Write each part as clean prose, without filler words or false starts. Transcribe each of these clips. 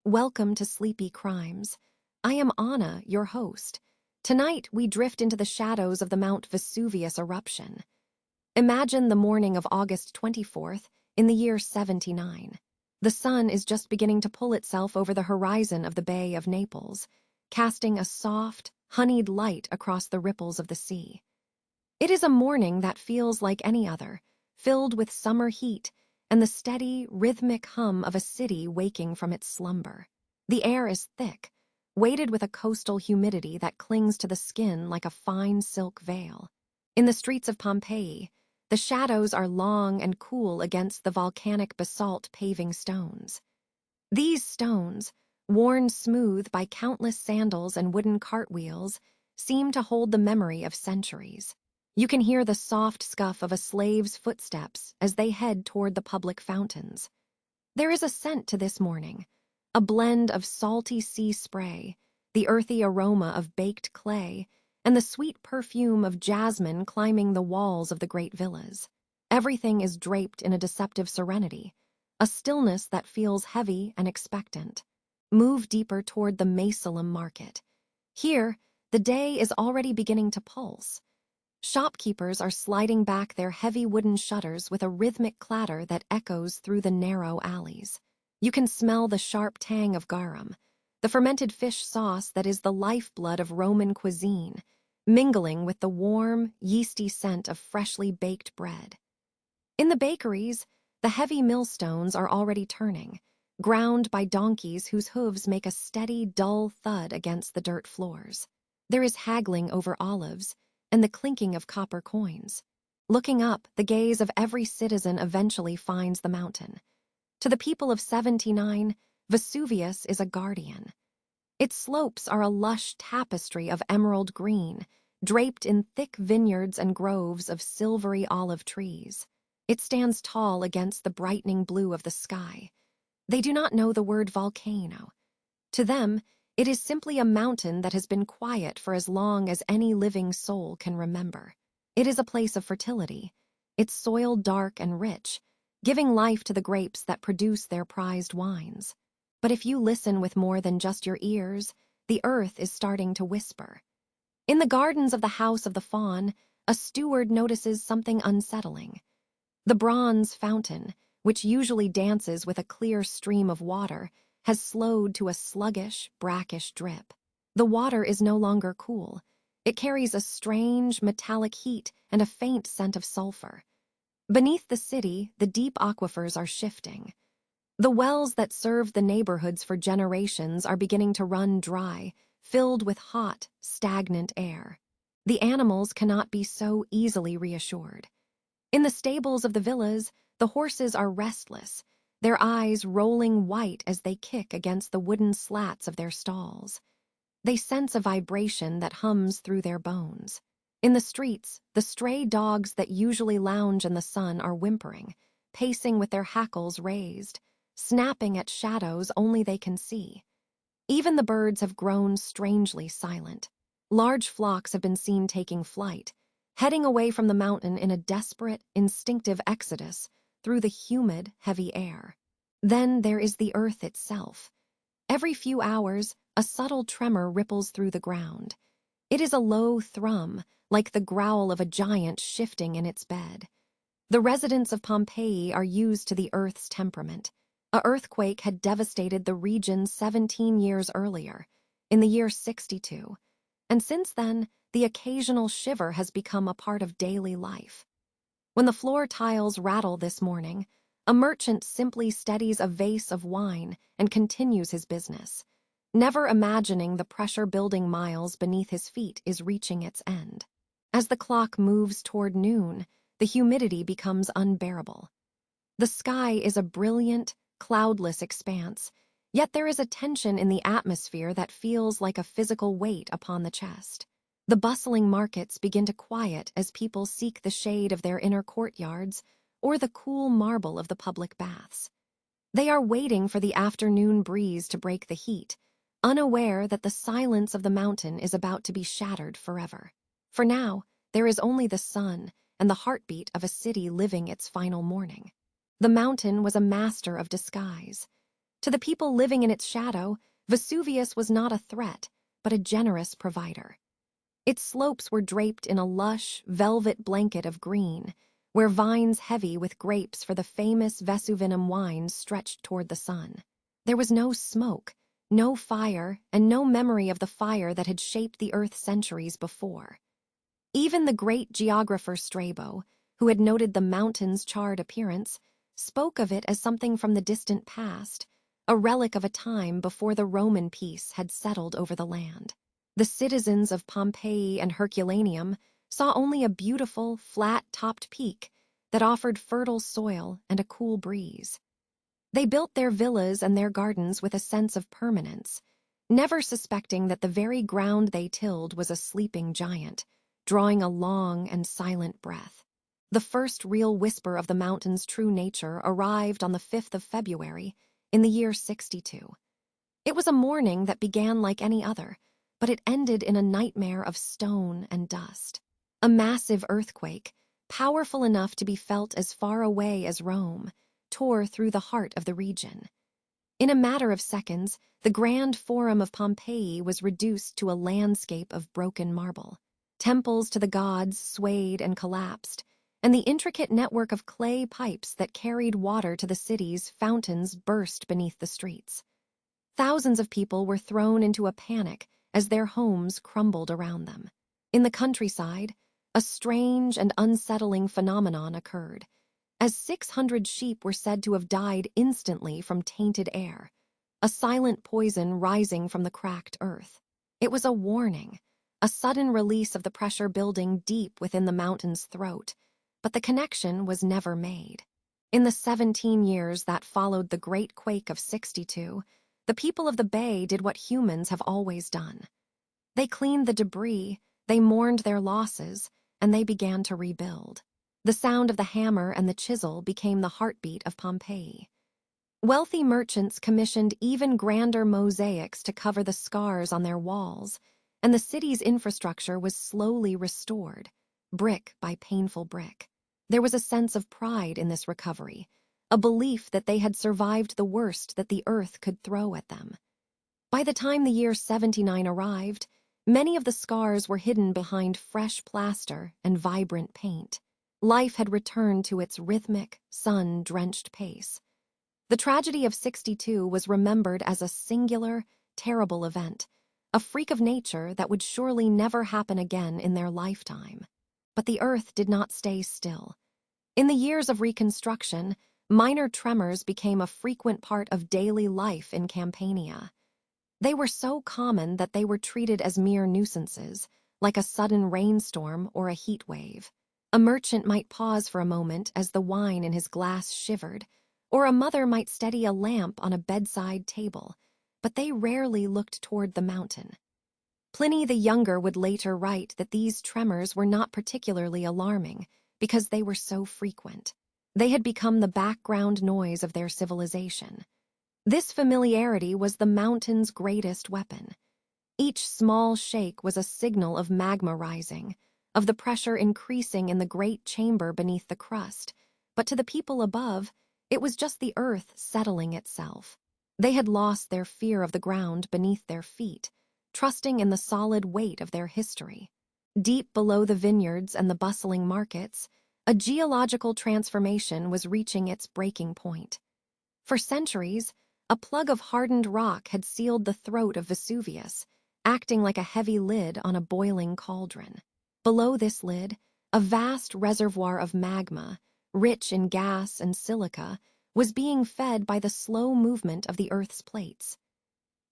Welcome to Sleepy Crimes. I am Anna, your host. Tonight, we drift into the shadows of the Mount Vesuvius eruption. Imagine the morning of August 24th in the year 79. The sun is just beginning to pull itself over the horizon of the Bay of Naples, casting a soft, honeyed light across the ripples of the sea. It is a morning that feels like any other, filled with summer heat and the steady, rhythmic hum of a city waking from its slumber. The air is thick, weighted with a coastal humidity that clings to the skin like a fine silk veil. In the streets of Pompeii, the shadows are long and cool against the volcanic basalt paving stones. These stones, worn smooth by countless sandals and wooden cartwheels, seem to hold the memory of centuries. You can hear the soft scuff of a slave's footsteps as they head toward the public fountains. There is a scent to this morning, a blend of salty sea spray, the earthy aroma of baked clay, and the sweet perfume of jasmine climbing the walls of the great villas. Everything is draped in a deceptive serenity, a stillness that feels heavy and expectant. Move deeper toward the Macelum market. Here, the day is already beginning to pulse. Shopkeepers are sliding back their heavy wooden shutters with a rhythmic clatter that echoes through the narrow alleys. You can smell the sharp tang of garum, the fermented fish sauce that is the lifeblood of Roman cuisine, mingling with the warm, yeasty scent of freshly baked bread. In the bakeries, the heavy millstones are already turning, ground by donkeys whose hooves make a steady, dull thud against the dirt floors. There is haggling over olives and the clinking of copper coins. Looking up, the gaze of every citizen eventually finds the mountain. To the people of 79, Vesuvius is a guardian. Its slopes are a lush tapestry of emerald green, draped in thick vineyards and groves of silvery olive trees. It stands tall against the brightening blue of the sky. They do not know the word volcano. To them, it is simply a mountain that has been quiet for as long as any living soul can remember. It is a place of fertility, its soil dark and rich, giving life to the grapes that produce their prized wines. But if you listen with more than just your ears, the earth is starting to whisper. In the gardens of the House of the Faun, a steward notices something unsettling. The bronze fountain, which usually dances with a clear stream of water, has slowed to a sluggish, brackish drip. The water is no longer cool. It carries a strange, metallic heat and a faint scent of sulfur. Beneath the city, the deep aquifers are shifting. The wells that served the neighborhoods for generations are beginning to run dry, filled with hot, stagnant air. The animals cannot be so easily reassured. In the stables of the villas, the horses are restless, their eyes rolling white as they kick against the wooden slats of their stalls. They sense a vibration that hums through their bones. In the streets, the stray dogs that usually lounge in the sun are whimpering, pacing with their hackles raised, snapping at shadows only they can see. Even the birds have grown strangely silent. Large flocks have been seen taking flight, heading away from the mountain in a desperate, instinctive exodus through the humid, heavy air. Then there is the earth itself. Every few hours, a subtle tremor ripples through the ground. It is a low thrum, like the growl of a giant shifting in its bed. The residents of Pompeii are used to the earth's temperament. An earthquake had devastated the region 17 years earlier, in the year 62, and since then, the occasional shiver has become a part of daily life. When the floor tiles rattle this morning, a merchant simply steadies a vase of wine and continues his business, never imagining the pressure building miles beneath his feet is reaching its end. As the clock moves toward noon, the humidity becomes unbearable. The sky is a brilliant, cloudless expanse, yet there is a tension in the atmosphere that feels like a physical weight upon the chest. The bustling markets begin to quiet as people seek the shade of their inner courtyards or the cool marble of the public baths. They are waiting for the afternoon breeze to break the heat, unaware that the silence of the mountain is about to be shattered forever. For now, there is only the sun and the heartbeat of a city living its final morning. The mountain was a master of disguise. To the people living in its shadow, Vesuvius was not a threat, but a generous provider. Its slopes were draped in a lush, velvet blanket of green, where vines heavy with grapes for the famous Vesuvinum wines stretched toward the sun. There was no smoke, no fire, and no memory of the fire that had shaped the earth centuries before. Even the great geographer Strabo, who had noted the mountain's charred appearance, spoke of it as something from the distant past, a relic of a time before the Roman peace had settled over the land. The citizens of Pompeii and Herculaneum saw only a beautiful, flat-topped peak that offered fertile soil and a cool breeze. They built their villas and their gardens with a sense of permanence, never suspecting that the very ground they tilled was a sleeping giant, drawing a long and silent breath. The first real whisper of the mountain's true nature arrived on the 5th of February, in the year 62. It was a morning that began like any other, but it ended in a nightmare of stone and dust. A massive earthquake, powerful enough to be felt as far away as Rome, tore through the heart of the region. In a matter of seconds, the grand forum of Pompeii was reduced to a landscape of broken marble. Temples to the gods swayed and collapsed, and the intricate network of clay pipes that carried water to the city's fountains burst beneath the streets. Thousands of people were thrown into a panic as their homes crumbled around them. In the countryside, a strange and unsettling phenomenon occurred, as 600 sheep were said to have died instantly from tainted air, a silent poison rising from the cracked earth. It was a warning, a sudden release of the pressure building deep within the mountain's throat, but the connection was never made. In the 17 years that followed the Great Quake of 62, the people of the Bay did what humans have always done. They cleaned the debris, they mourned their losses, and they began to rebuild. The sound of the hammer and the chisel became the heartbeat of Pompeii. Wealthy merchants commissioned even grander mosaics to cover the scars on their walls, and the city's infrastructure was slowly restored, brick by painful brick. There was a sense of pride in this recovery, a belief that they had survived the worst that the earth could throw at them. By the time the year 79 arrived, many of the scars were hidden behind fresh plaster and vibrant paint. Life had returned to its rhythmic, sun-drenched pace. The tragedy of 62 was remembered as a singular, terrible event, a freak of nature that would surely never happen again in their lifetime. But the earth did not stay still. In the years of reconstruction, minor tremors became a frequent part of daily life in Campania. They were so common that they were treated as mere nuisances, like a sudden rainstorm or a heat wave. A merchant might pause for a moment as the wine in his glass shivered, or a mother might steady a lamp on a bedside table, but they rarely looked toward the mountain. Pliny the Younger would later write that these tremors were not particularly alarming because they were so frequent. They had become the background noise of their civilization. This familiarity was the mountain's greatest weapon. Each small shake was a signal of magma rising, of the pressure increasing in the great chamber beneath the crust, but to the people above, it was just the earth settling itself. They had lost their fear of the ground beneath their feet, trusting in the solid weight of their history. Deep below the vineyards and the bustling markets, a geological transformation was reaching its breaking point. For centuries, a plug of hardened rock had sealed the throat of Vesuvius, acting like a heavy lid on a boiling cauldron. Below this lid, a vast reservoir of magma, rich in gas and silica, was being fed by the slow movement of the Earth's plates.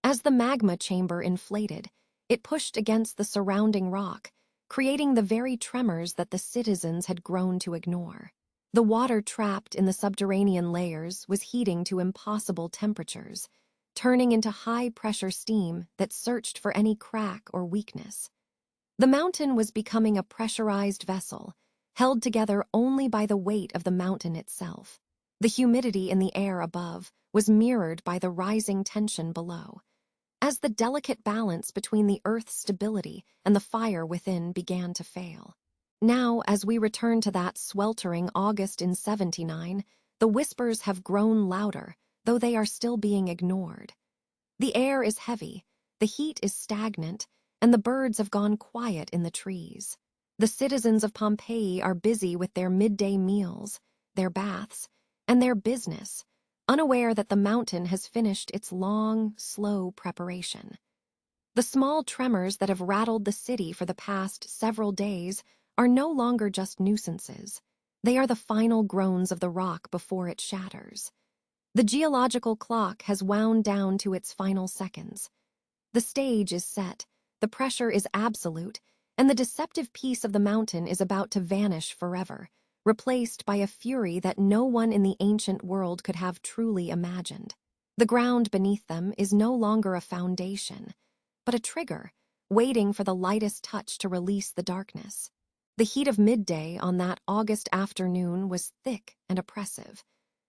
As the magma chamber inflated, it pushed against the surrounding rock, creating the very tremors that the citizens had grown to ignore. The water trapped in the subterranean layers was heating to impossible temperatures, turning into high-pressure steam that searched for any crack or weakness. The mountain was becoming a pressurized vessel, held together only by the weight of the mountain itself. The humidity in the air above was mirrored by the rising tension below. As the delicate balance between the Earth's stability and the fire within began to fail. Now, as we return to that sweltering August in 79, the whispers have grown louder, though they are still being ignored. The air is heavy, the heat is stagnant, and the birds have gone quiet in the trees. The citizens of Pompeii are busy with their midday meals, their baths, and their business, unaware that the mountain has finished its long, slow preparation. The small tremors that have rattled the city for the past several days are no longer just nuisances. They are the final groans of the rock before it shatters. The geological clock has wound down to its final seconds. The stage is set, the pressure is absolute, and the deceptive peace of the mountain is about to vanish forever, replaced by a fury that no one in the ancient world could have truly imagined. The ground beneath them is no longer a foundation, but a trigger, waiting for the lightest touch to release the darkness. The heat of midday on that August afternoon was thick and oppressive,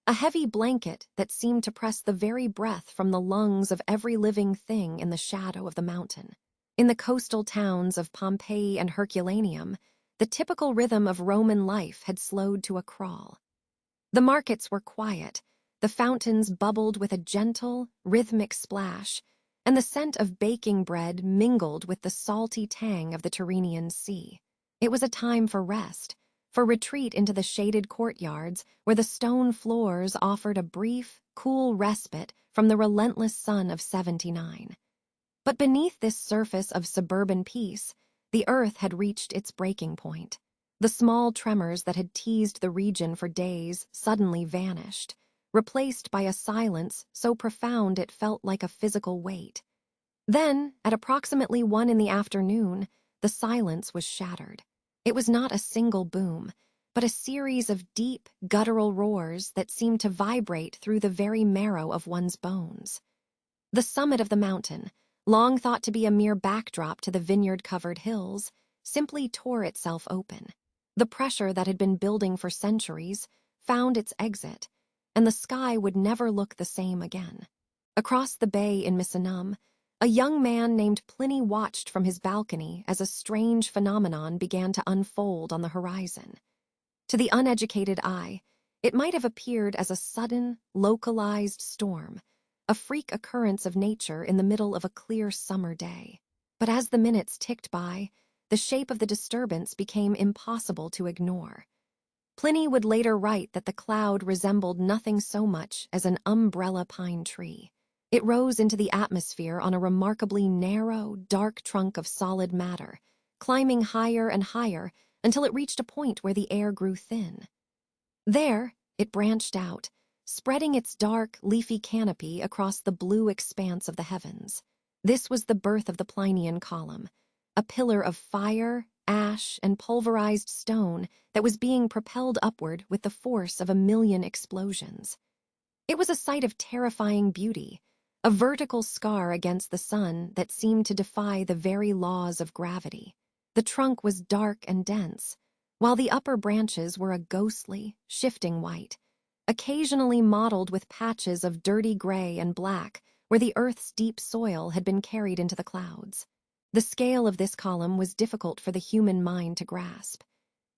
a heavy blanket that seemed to press the very breath from the lungs of every living thing in the shadow of the mountain. In the coastal towns of Pompeii and Herculaneum, the typical rhythm of Roman life had slowed to a crawl. The markets were quiet, the fountains bubbled with a gentle, rhythmic splash, and the scent of baking bread mingled with the salty tang of the Tyrrhenian Sea. It was a time for rest, for retreat into the shaded courtyards where the stone floors offered a brief, cool respite from the relentless sun of 79. But beneath this surface of suburban peace, the earth had reached its breaking point. The small tremors that had teased the region for days suddenly vanished, replaced by a silence so profound it felt like a physical weight. Then, at approximately 1 in the afternoon, the silence was shattered. It was not a single boom, but a series of deep, guttural roars that seemed to vibrate through the very marrow of one's bones. The summit of the mountain, long thought to be a mere backdrop to the vineyard-covered hills, simply tore itself open. The pressure that had been building for centuries found its exit, and the sky would never look the same again. Across the bay in Misenum, a young man named Pliny watched from his balcony as a strange phenomenon began to unfold on the horizon. To the uneducated eye, it might have appeared as a sudden, localized storm, a freak occurrence of nature in the middle of a clear summer day. But as the minutes ticked by, the shape of the disturbance became impossible to ignore. Pliny would later write that the cloud resembled nothing so much as an umbrella pine tree. It rose into the atmosphere on a remarkably narrow, dark trunk of solid matter, climbing higher and higher until it reached a point where the air grew thin. There, it branched out, spreading its dark, leafy canopy across the blue expanse of the heavens. This was the birth of the Plinian column, a pillar of fire, ash, and pulverized stone that was being propelled upward with the force of 1,000,000 explosions. It was a sight of terrifying beauty, a vertical scar against the sun that seemed to defy the very laws of gravity. The trunk was dark and dense, while the upper branches were a ghostly, shifting white, occasionally mottled with patches of dirty gray and black where the earth's deep soil had been carried into the clouds. The scale of this column was difficult for the human mind to grasp.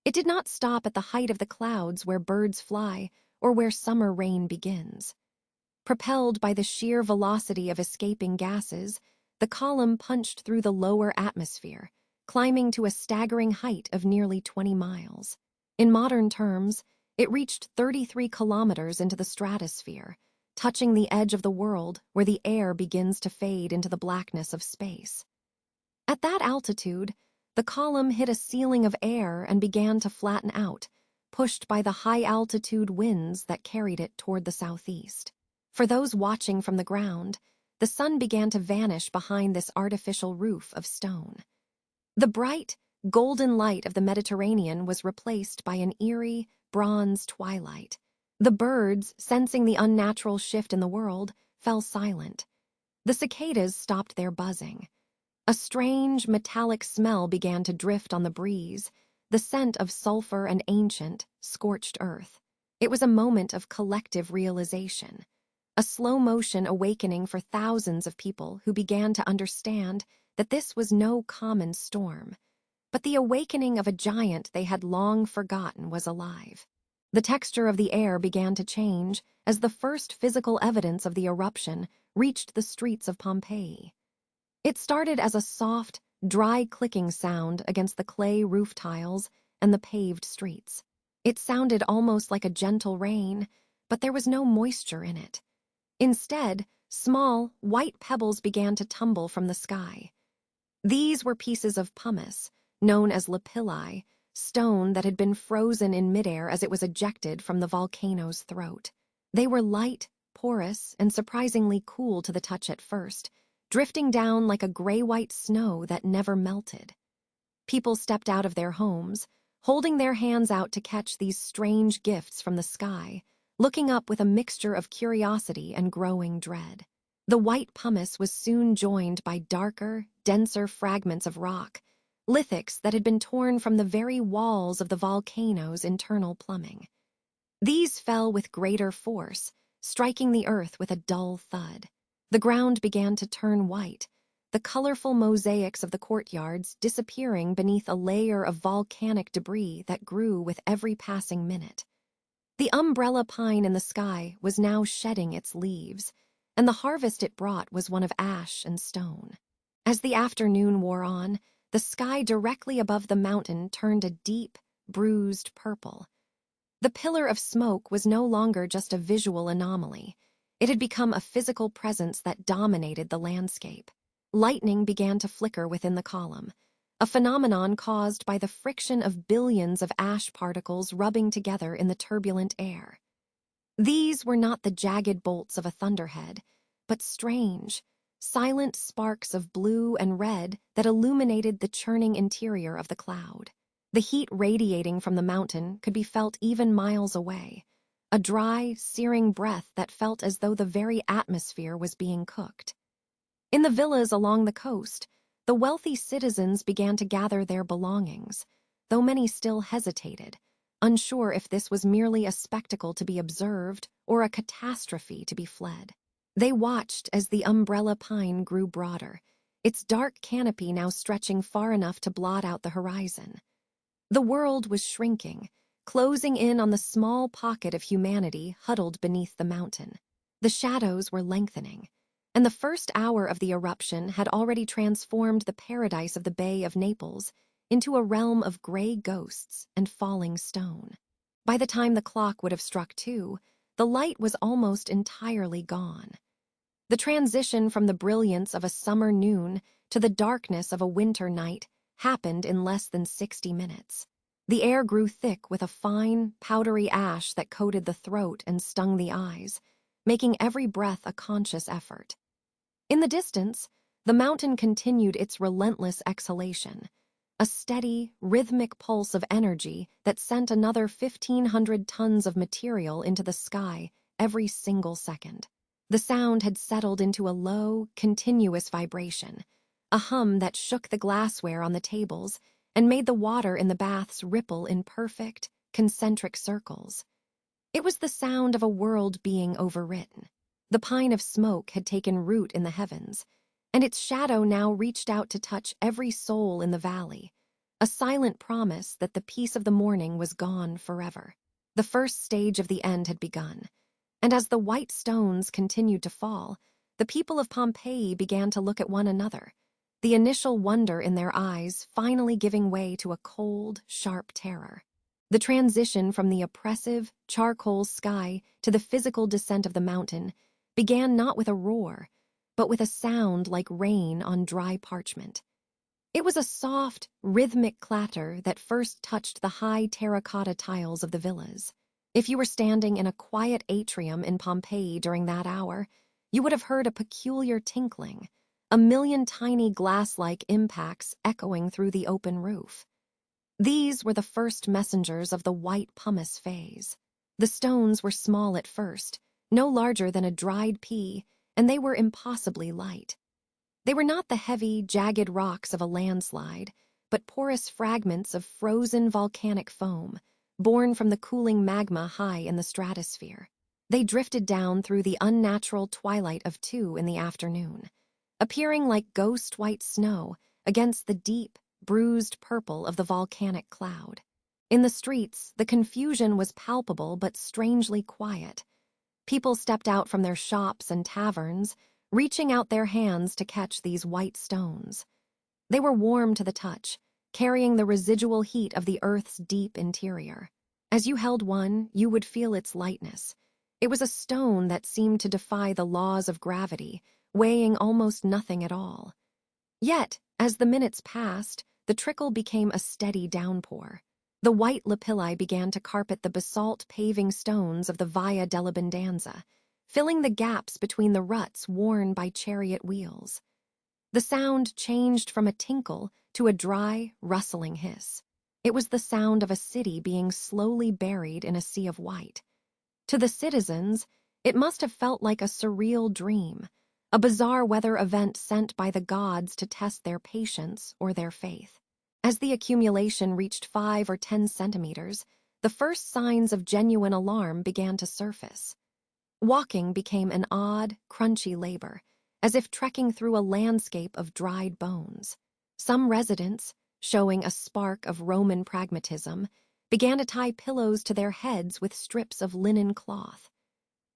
It did not stop at the height of the clouds where birds fly or where summer rain begins. Propelled by the sheer velocity of escaping gases, the column punched through the lower atmosphere, climbing to a staggering height of nearly 20 miles. In modern terms, it reached 33 kilometers into the stratosphere, touching the edge of the world where the air begins to fade into the blackness of space. At that altitude, the column hit a ceiling of air and began to flatten out, pushed by the high-altitude winds that carried it toward the southeast. For those watching from the ground, the sun began to vanish behind this artificial roof of stone. The bright, golden light of the Mediterranean was replaced by an eerie, bronze twilight. The birds, sensing the unnatural shift in the world, fell silent. The cicadas stopped their buzzing. A strange, metallic smell began to drift on the breeze, the scent of sulfur and ancient, scorched earth. It was a moment of collective realization, a slow-motion awakening for thousands of people who began to understand that this was no common storm, but the awakening of a giant they had long forgotten was alive. The texture of the air began to change as the first physical evidence of the eruption reached the streets of Pompeii. It started as a soft, dry clicking sound against the clay roof tiles and the paved streets. It sounded almost like a gentle rain, but there was no moisture in it. Instead, small, white pebbles began to tumble from the sky. These were pieces of pumice, known as lapilli, stone that had been frozen in midair as it was ejected from the volcano's throat. They were light, porous, and surprisingly cool to the touch at first, drifting down like a gray-white snow that never melted. People stepped out of their homes, holding their hands out to catch these strange gifts from the sky, looking up with a mixture of curiosity and growing dread. The white pumice was soon joined by darker, denser fragments of rock, lithics that had been torn from the very walls of the volcano's internal plumbing. These fell with greater force, striking the earth with a dull thud. The ground began to turn white, the colorful mosaics of the courtyards disappearing beneath a layer of volcanic debris that grew with every passing minute. The umbrella pine in the sky was now shedding its leaves, and the harvest it brought was one of ash and stone. As the afternoon wore on, the sky directly above the mountain turned a deep, bruised purple. The pillar of smoke was no longer just a visual anomaly. It had become a physical presence that dominated the landscape. Lightning began to flicker within the column, a phenomenon caused by the friction of billions of ash particles rubbing together in the turbulent air. These were not the jagged bolts of a thunderhead, but strange, silent sparks of blue and red that illuminated the churning interior of the cloud. The heat radiating from the mountain could be felt even miles away, a dry, searing breath that felt as though the very atmosphere was being cooked. In the villas along the coast, the wealthy citizens began to gather their belongings, though many still hesitated, unsure if this was merely a spectacle to be observed or a catastrophe to be fled. They watched as the umbrella pine grew broader, its dark canopy now stretching far enough to blot out the horizon. The world was shrinking, closing in on the small pocket of humanity huddled beneath the mountain. The shadows were lengthening, and the first hour of the eruption had already transformed the paradise of the Bay of Naples into a realm of gray ghosts and falling stone. By the time the clock would have struck 2, the light was almost entirely gone. The transition from the brilliance of a summer noon to the darkness of a winter night happened in less than 60 minutes. The air grew thick with a fine, powdery ash that coated the throat and stung the eyes, making every breath a conscious effort. In the distance, the mountain continued its relentless exhalation, a steady, rhythmic pulse of energy that sent another 1,500 tons of material into the sky every single second. The sound had settled into a low, continuous vibration, a hum that shook the glassware on the tables and made the water in the baths ripple in perfect, concentric circles. It was the sound of a world being overwritten. The pine of smoke had taken root in the heavens, and its shadow now reached out to touch every soul in the valley, a silent promise that the peace of the morning was gone forever. The first stage of the end had begun, and as the white stones continued to fall, the people of Pompeii began to look at one another, the initial wonder in their eyes finally giving way to a cold, sharp terror. The transition from the oppressive, charcoal sky to the physical descent of the mountain began not with a roar, but with a sound like rain on dry parchment. It was a soft, rhythmic clatter that first touched the high terracotta tiles of the villas. If you were standing in a quiet atrium in Pompeii during that hour, you would have heard a peculiar tinkling, a million tiny glass-like impacts echoing through the open roof. These were the first messengers of the white pumice phase. The stones were small at first, no larger than a dried pea, and they were impossibly light. They were not the heavy, jagged rocks of a landslide, but porous fragments of frozen volcanic foam, born from the cooling magma high in the stratosphere. They drifted down through the unnatural twilight of 2 in the afternoon, appearing like ghost white snow against the deep, bruised purple of the volcanic cloud. In the streets, the confusion was palpable but strangely quiet. People stepped out from their shops and taverns, reaching out their hands to catch these white stones. They were warm to the touch, carrying the residual heat of the Earth's deep interior. As you held one, you would feel its lightness. It was a stone that seemed to defy the laws of gravity, weighing almost nothing at all. Yet, as the minutes passed, the trickle became a steady downpour. The white lapilli began to carpet the basalt paving stones of the Via dell'Abbondanza, filling the gaps between the ruts worn by chariot wheels. The sound changed from a tinkle to a dry, rustling hiss. It was the sound of a city being slowly buried in a sea of white. To the citizens, it must have felt like a surreal dream, a bizarre weather event sent by the gods to test their patience or their faith. As the accumulation reached 5 or 10 centimeters, the first signs of genuine alarm began to surface. Walking became an odd, crunchy labor, as if trekking through a landscape of dried bones. Some residents, showing a spark of Roman pragmatism, began to tie pillows to their heads with strips of linen cloth.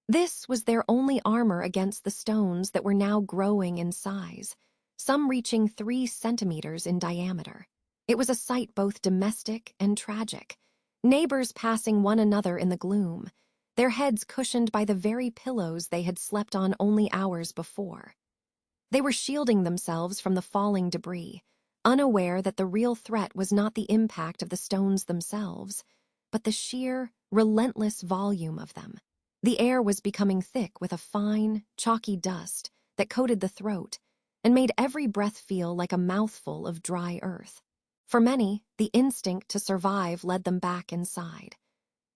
This was their only armor against the stones that were now growing in size, some reaching 3 centimeters in diameter. It was a sight both domestic and tragic, neighbors passing one another in the gloom, their heads cushioned by the very pillows they had slept on only hours before. They were shielding themselves from the falling debris, unaware that the real threat was not the impact of the stones themselves, but the sheer, relentless volume of them. The air was becoming thick with a fine, chalky dust that coated the throat and made every breath feel like a mouthful of dry earth. For many, the instinct to survive led them back inside.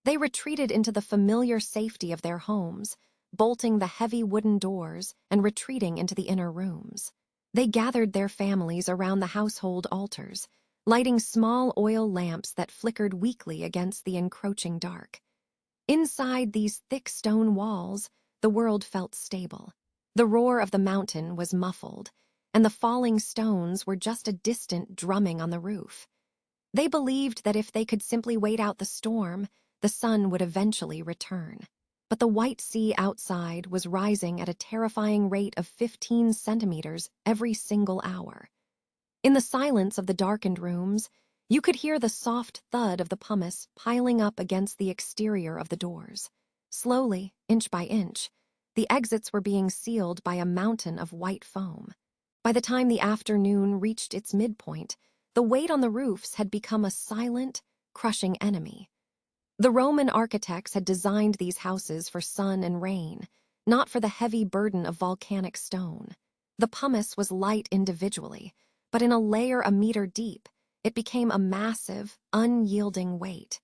They retreated into the familiar safety of their homes, bolting the heavy wooden doors and retreating into the inner rooms. They gathered their families around the household altars, lighting small oil lamps that flickered weakly against the encroaching dark. Inside these thick stone walls, the world felt stable. The roar of the mountain was muffled, and the falling stones were just a distant drumming on the roof. They believed that if they could simply wait out the storm, the sun would eventually return. But the white sea outside was rising at a terrifying rate of 15 centimeters every single hour. In the silence of the darkened rooms, you could hear the soft thud of the pumice piling up against the exterior of the doors. Slowly, inch by inch, the exits were being sealed by a mountain of white foam. By the time the afternoon reached its midpoint, the weight on the roofs had become a silent, crushing enemy. The Roman architects had designed these houses for sun and rain, not for the heavy burden of volcanic stone. The pumice was light individually, but in a layer a meter deep, it became a massive, unyielding weight.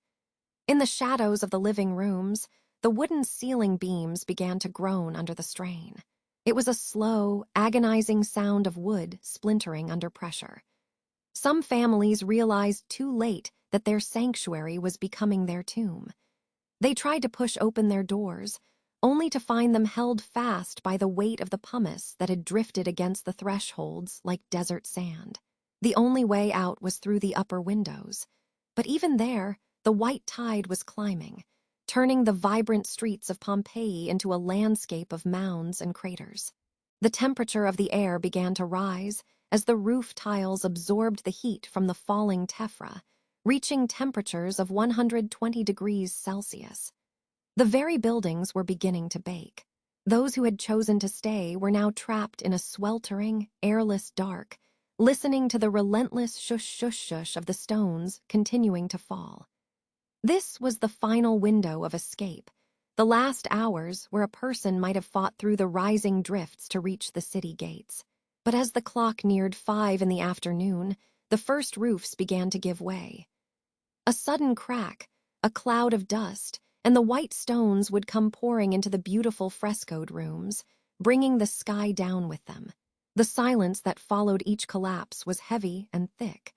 In the shadows of the living rooms, the wooden ceiling beams began to groan under the strain. It was a slow, agonizing sound of wood splintering under pressure. Some families realized too late that their sanctuary was becoming their tomb. They tried to push open their doors, only to find them held fast by the weight of the pumice that had drifted against the thresholds like desert sand. The only way out was through the upper windows, but even there, the white tide was climbing, turning the vibrant streets of Pompeii into a landscape of mounds and craters. The temperature of the air began to rise as the roof tiles absorbed the heat from the falling tephra, reaching temperatures of 120 degrees Celsius. The very buildings were beginning to bake. Those who had chosen to stay were now trapped in a sweltering, airless dark, listening to the relentless shush-shush-shush of the stones continuing to fall. This was the final window of escape, the last hours where a person might have fought through the rising drifts to reach the city gates. But as the clock neared 5 in the afternoon, the first roofs began to give way. A sudden crack, a cloud of dust, and the white stones would come pouring into the beautiful frescoed rooms, bringing the sky down with them. The silence that followed each collapse was heavy and thick,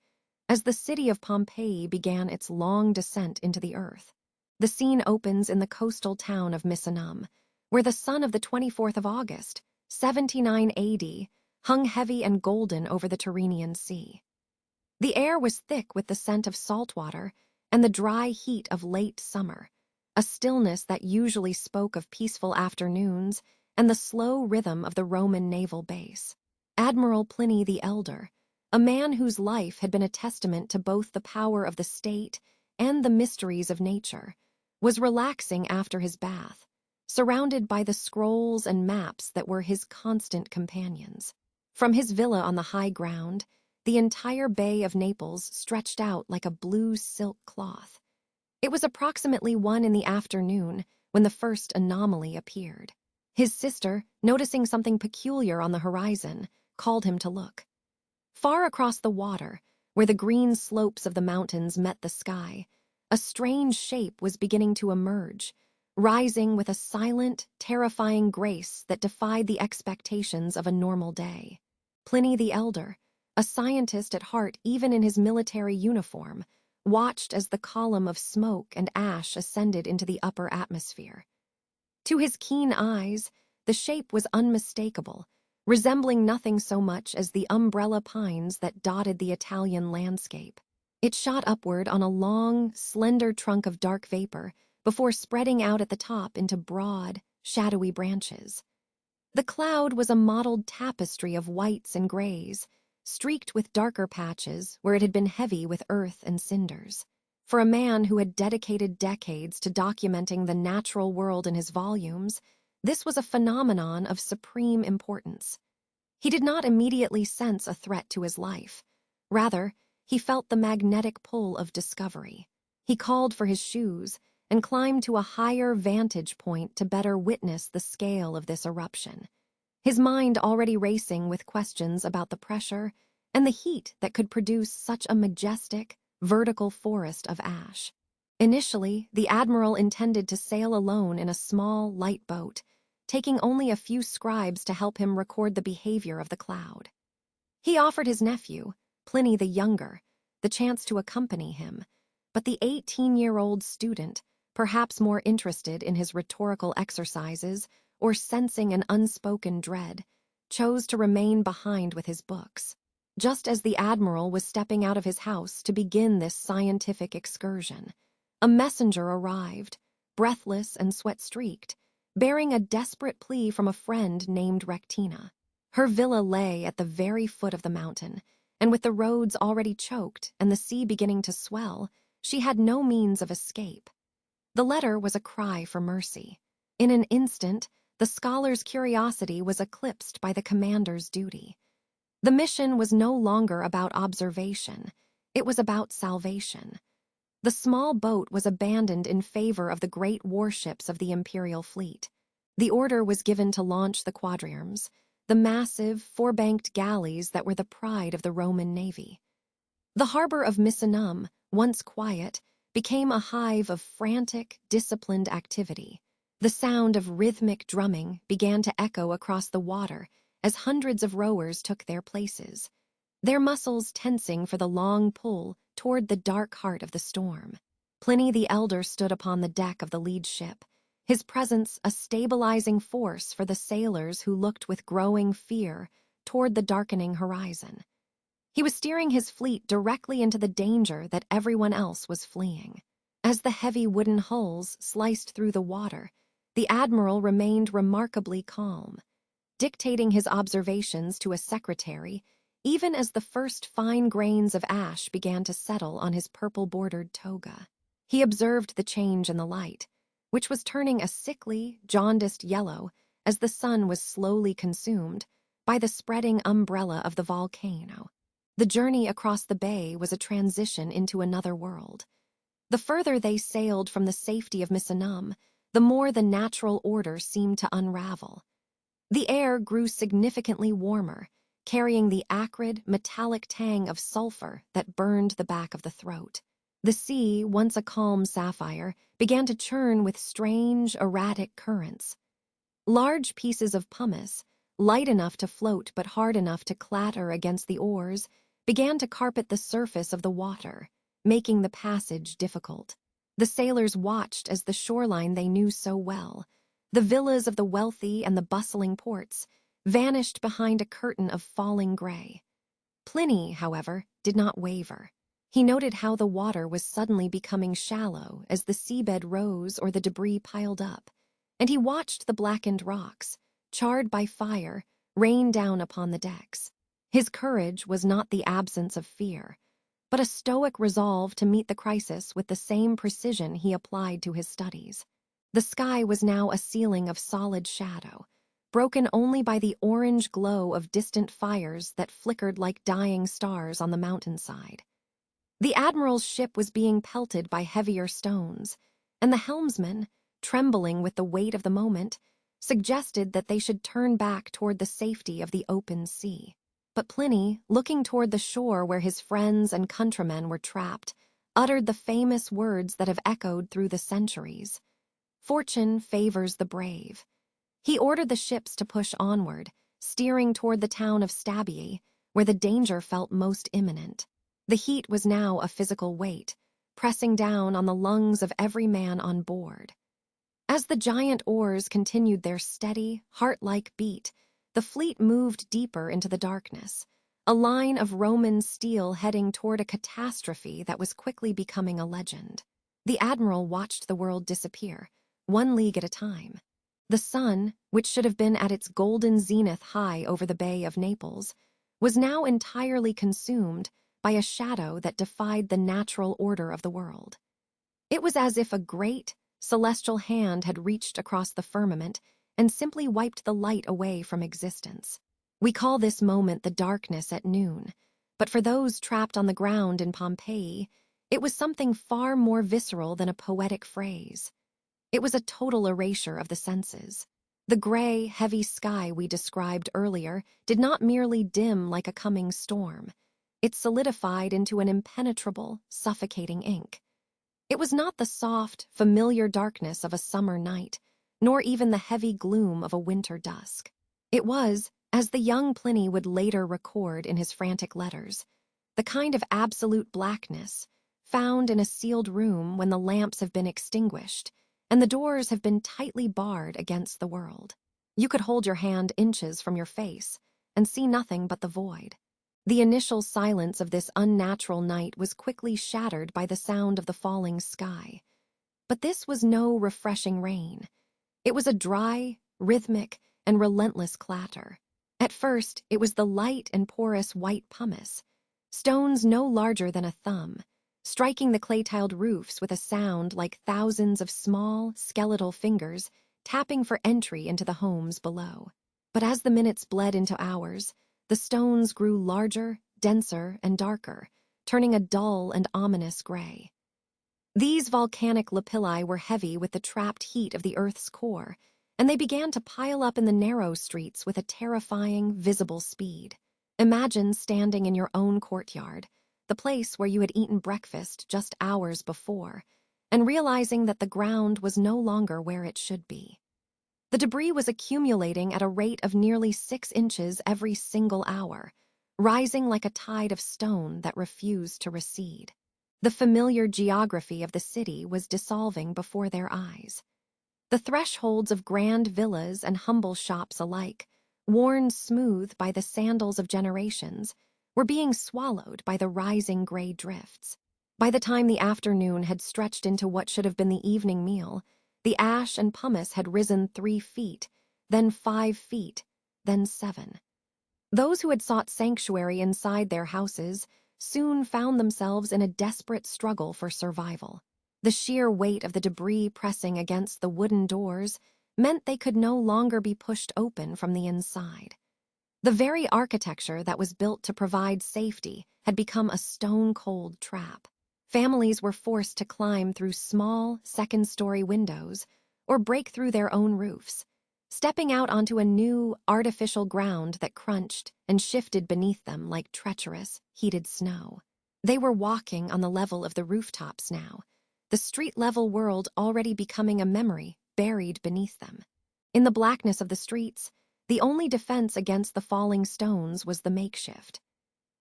as the city of Pompeii began its long descent into the earth. The scene opens in the coastal town of Misenum, where the sun of the 24th of August, 79 AD, hung heavy and golden over the Tyrrhenian Sea. The air was thick with the scent of salt water, and the dry heat of late summer, a stillness that usually spoke of peaceful afternoons and the slow rhythm of the Roman naval base. Admiral Pliny the Elder, a man whose life had been a testament to both the power of the state and the mysteries of nature, was relaxing after his bath, surrounded by the scrolls and maps that were his constant companions. From his villa on the high ground, the entire Bay of Naples stretched out like a blue silk cloth. It was approximately 1 in the afternoon when the first anomaly appeared. His sister, noticing something peculiar on the horizon, called him to look. Far across the water, where the green slopes of the mountains met the sky, a strange shape was beginning to emerge, rising with a silent, terrifying grace that defied the expectations of a normal day. Pliny the Elder, a scientist at heart even in his military uniform, watched as the column of smoke and ash ascended into the upper atmosphere. To his keen eyes, the shape was unmistakable, resembling nothing so much as the umbrella pines that dotted the Italian landscape. It shot upward on a long, slender trunk of dark vapor before spreading out at the top into broad, shadowy branches. The cloud was a mottled tapestry of whites and grays, streaked with darker patches where it had been heavy with earth and cinders. For a man who had dedicated decades to documenting the natural world in his volumes, this was a phenomenon of supreme importance. He did not immediately sense a threat to his life. Rather, he felt the magnetic pull of discovery. He called for his shoes and climbed to a higher vantage point to better witness the scale of this eruption, his mind already racing with questions about the pressure and the heat that could produce such a majestic, vertical forest of ash. Initially, the admiral intended to sail alone in a small, light boat, taking only a few scribes to help him record the behavior of the cloud. He offered his nephew, Pliny the Younger, the chance to accompany him, but the 18-year-old student, perhaps more interested in his rhetorical exercises or sensing an unspoken dread, chose to remain behind with his books. Just as the admiral was stepping out of his house to begin this scientific excursion, a messenger arrived, breathless and sweat-streaked, bearing a desperate plea from a friend named Rectina. Her villa lay at the very foot of the mountain, and with the roads already choked and the sea beginning to swell, she had no means of escape. The letter was a cry for mercy. In an instant, the scholar's curiosity was eclipsed by the commander's duty. The mission was no longer about observation. It was about salvation. The small boat was abandoned in favor of the great warships of the imperial fleet. The order was given to launch the quadrirmes, the massive, four-banked galleys that were the pride of the Roman navy. The harbor of Misenum, once quiet, became a hive of frantic, disciplined activity. The sound of rhythmic drumming began to echo across the water as hundreds of rowers took their places, their muscles tensing for the long pull toward the dark heart of the storm. Pliny the Elder stood upon the deck of the lead ship, his presence a stabilizing force for the sailors who looked with growing fear toward the darkening horizon. He was steering his fleet directly into the danger that everyone else was fleeing. As the heavy wooden hulls sliced through the water, the admiral remained remarkably calm, dictating his observations to a secretary even as the first fine grains of ash began to settle on his purple-bordered toga. He observed the change in the light, which was turning a sickly, jaundiced yellow as the sun was slowly consumed by the spreading umbrella of the volcano. The journey across the bay was a transition into another world. The further they sailed from the safety of Misenum, the more the natural order seemed to unravel. The air grew significantly warmer, carrying the acrid, metallic tang of sulfur that burned the back of the throat. The sea, once a calm sapphire, began to churn with strange, erratic currents. Large pieces of pumice, light enough to float but hard enough to clatter against the oars, began to carpet the surface of the water, making the passage difficult. The sailors watched as the shoreline they knew so well, the villas of the wealthy and the bustling ports, vanished behind a curtain of falling gray. Pliny, however, did not waver. He noted how the water was suddenly becoming shallow as the seabed rose or the debris piled up, and he watched the blackened rocks, charred by fire, rain down upon the decks. His courage was not the absence of fear, but a stoic resolve to meet the crisis with the same precision he applied to his studies. The sky was now a ceiling of solid shadow, broken only by the orange glow of distant fires that flickered like dying stars on the mountainside. The admiral's ship was being pelted by heavier stones, and the helmsman, trembling with the weight of the moment, suggested that they should turn back toward the safety of the open sea. But Pliny, looking toward the shore where his friends and countrymen were trapped, uttered the famous words that have echoed through the centuries. "Fortune favors the brave." He ordered the ships to push onward, steering toward the town of Stabiae, where the danger felt most imminent. The heat was now a physical weight, pressing down on the lungs of every man on board. As the giant oars continued their steady, heart-like beat, the fleet moved deeper into the darkness, a line of Roman steel heading toward a catastrophe that was quickly becoming a legend. The admiral watched the world disappear, 1 league at a time. The sun, which should have been at its golden zenith high over the Bay of Naples, was now entirely consumed by a shadow that defied the natural order of the world. It was as if a great, celestial hand had reached across the firmament and simply wiped the light away from existence. We call this moment the darkness at noon, but for those trapped on the ground in Pompeii, it was something far more visceral than a poetic phrase. It was a total erasure of the senses. The gray, heavy sky we described earlier did not merely dim like a coming storm. It solidified into an impenetrable, suffocating ink. It was not the soft, familiar darkness of a summer night, nor even the heavy gloom of a winter dusk. It was, as the young Pliny would later record in his frantic letters, the kind of absolute blackness found in a sealed room when the lamps have been extinguished and the doors have been tightly barred against the world. You could hold your hand inches from your face and see nothing but the void. The initial silence of this unnatural night was quickly shattered by the sound of the falling sky. But this was no refreshing rain. It was a dry, rhythmic, and relentless clatter. At first, it was the light and porous white pumice, stones no larger than a thumb, striking the clay-tiled roofs with a sound like thousands of small, skeletal fingers tapping for entry into the homes below. But as the minutes bled into hours, the stones grew larger, denser, and darker, turning a dull and ominous gray. These volcanic lapilli were heavy with the trapped heat of the Earth's core, and they began to pile up in the narrow streets with a terrifying, visible speed. Imagine standing in your own courtyard, the place where you had eaten breakfast just hours before, and realizing that the ground was no longer where it should be. The debris was accumulating at a rate of nearly 6 inches every single hour, rising like a tide of stone that refused to recede. The familiar geography of the city was dissolving before their eyes. The thresholds of grand villas and humble shops alike, worn smooth by the sandals of generations, were being swallowed by the rising gray drifts. By the time the afternoon had stretched into what should have been the evening meal, the ash and pumice had risen 3 feet, then 5 feet, then 7. Those who had sought sanctuary inside their houses soon found themselves in a desperate struggle for survival. The sheer weight of the debris pressing against the wooden doors meant they could no longer be pushed open from the inside. The very architecture that was built to provide safety had become a stone-cold trap. Families were forced to climb through small, second-story windows or break through their own roofs, stepping out onto a new, artificial ground that crunched and shifted beneath them like treacherous, heated snow. They were walking on the level of the rooftops now, the street-level world already becoming a memory buried beneath them. In the blackness of the streets, the only defense against the falling stones was the makeshift.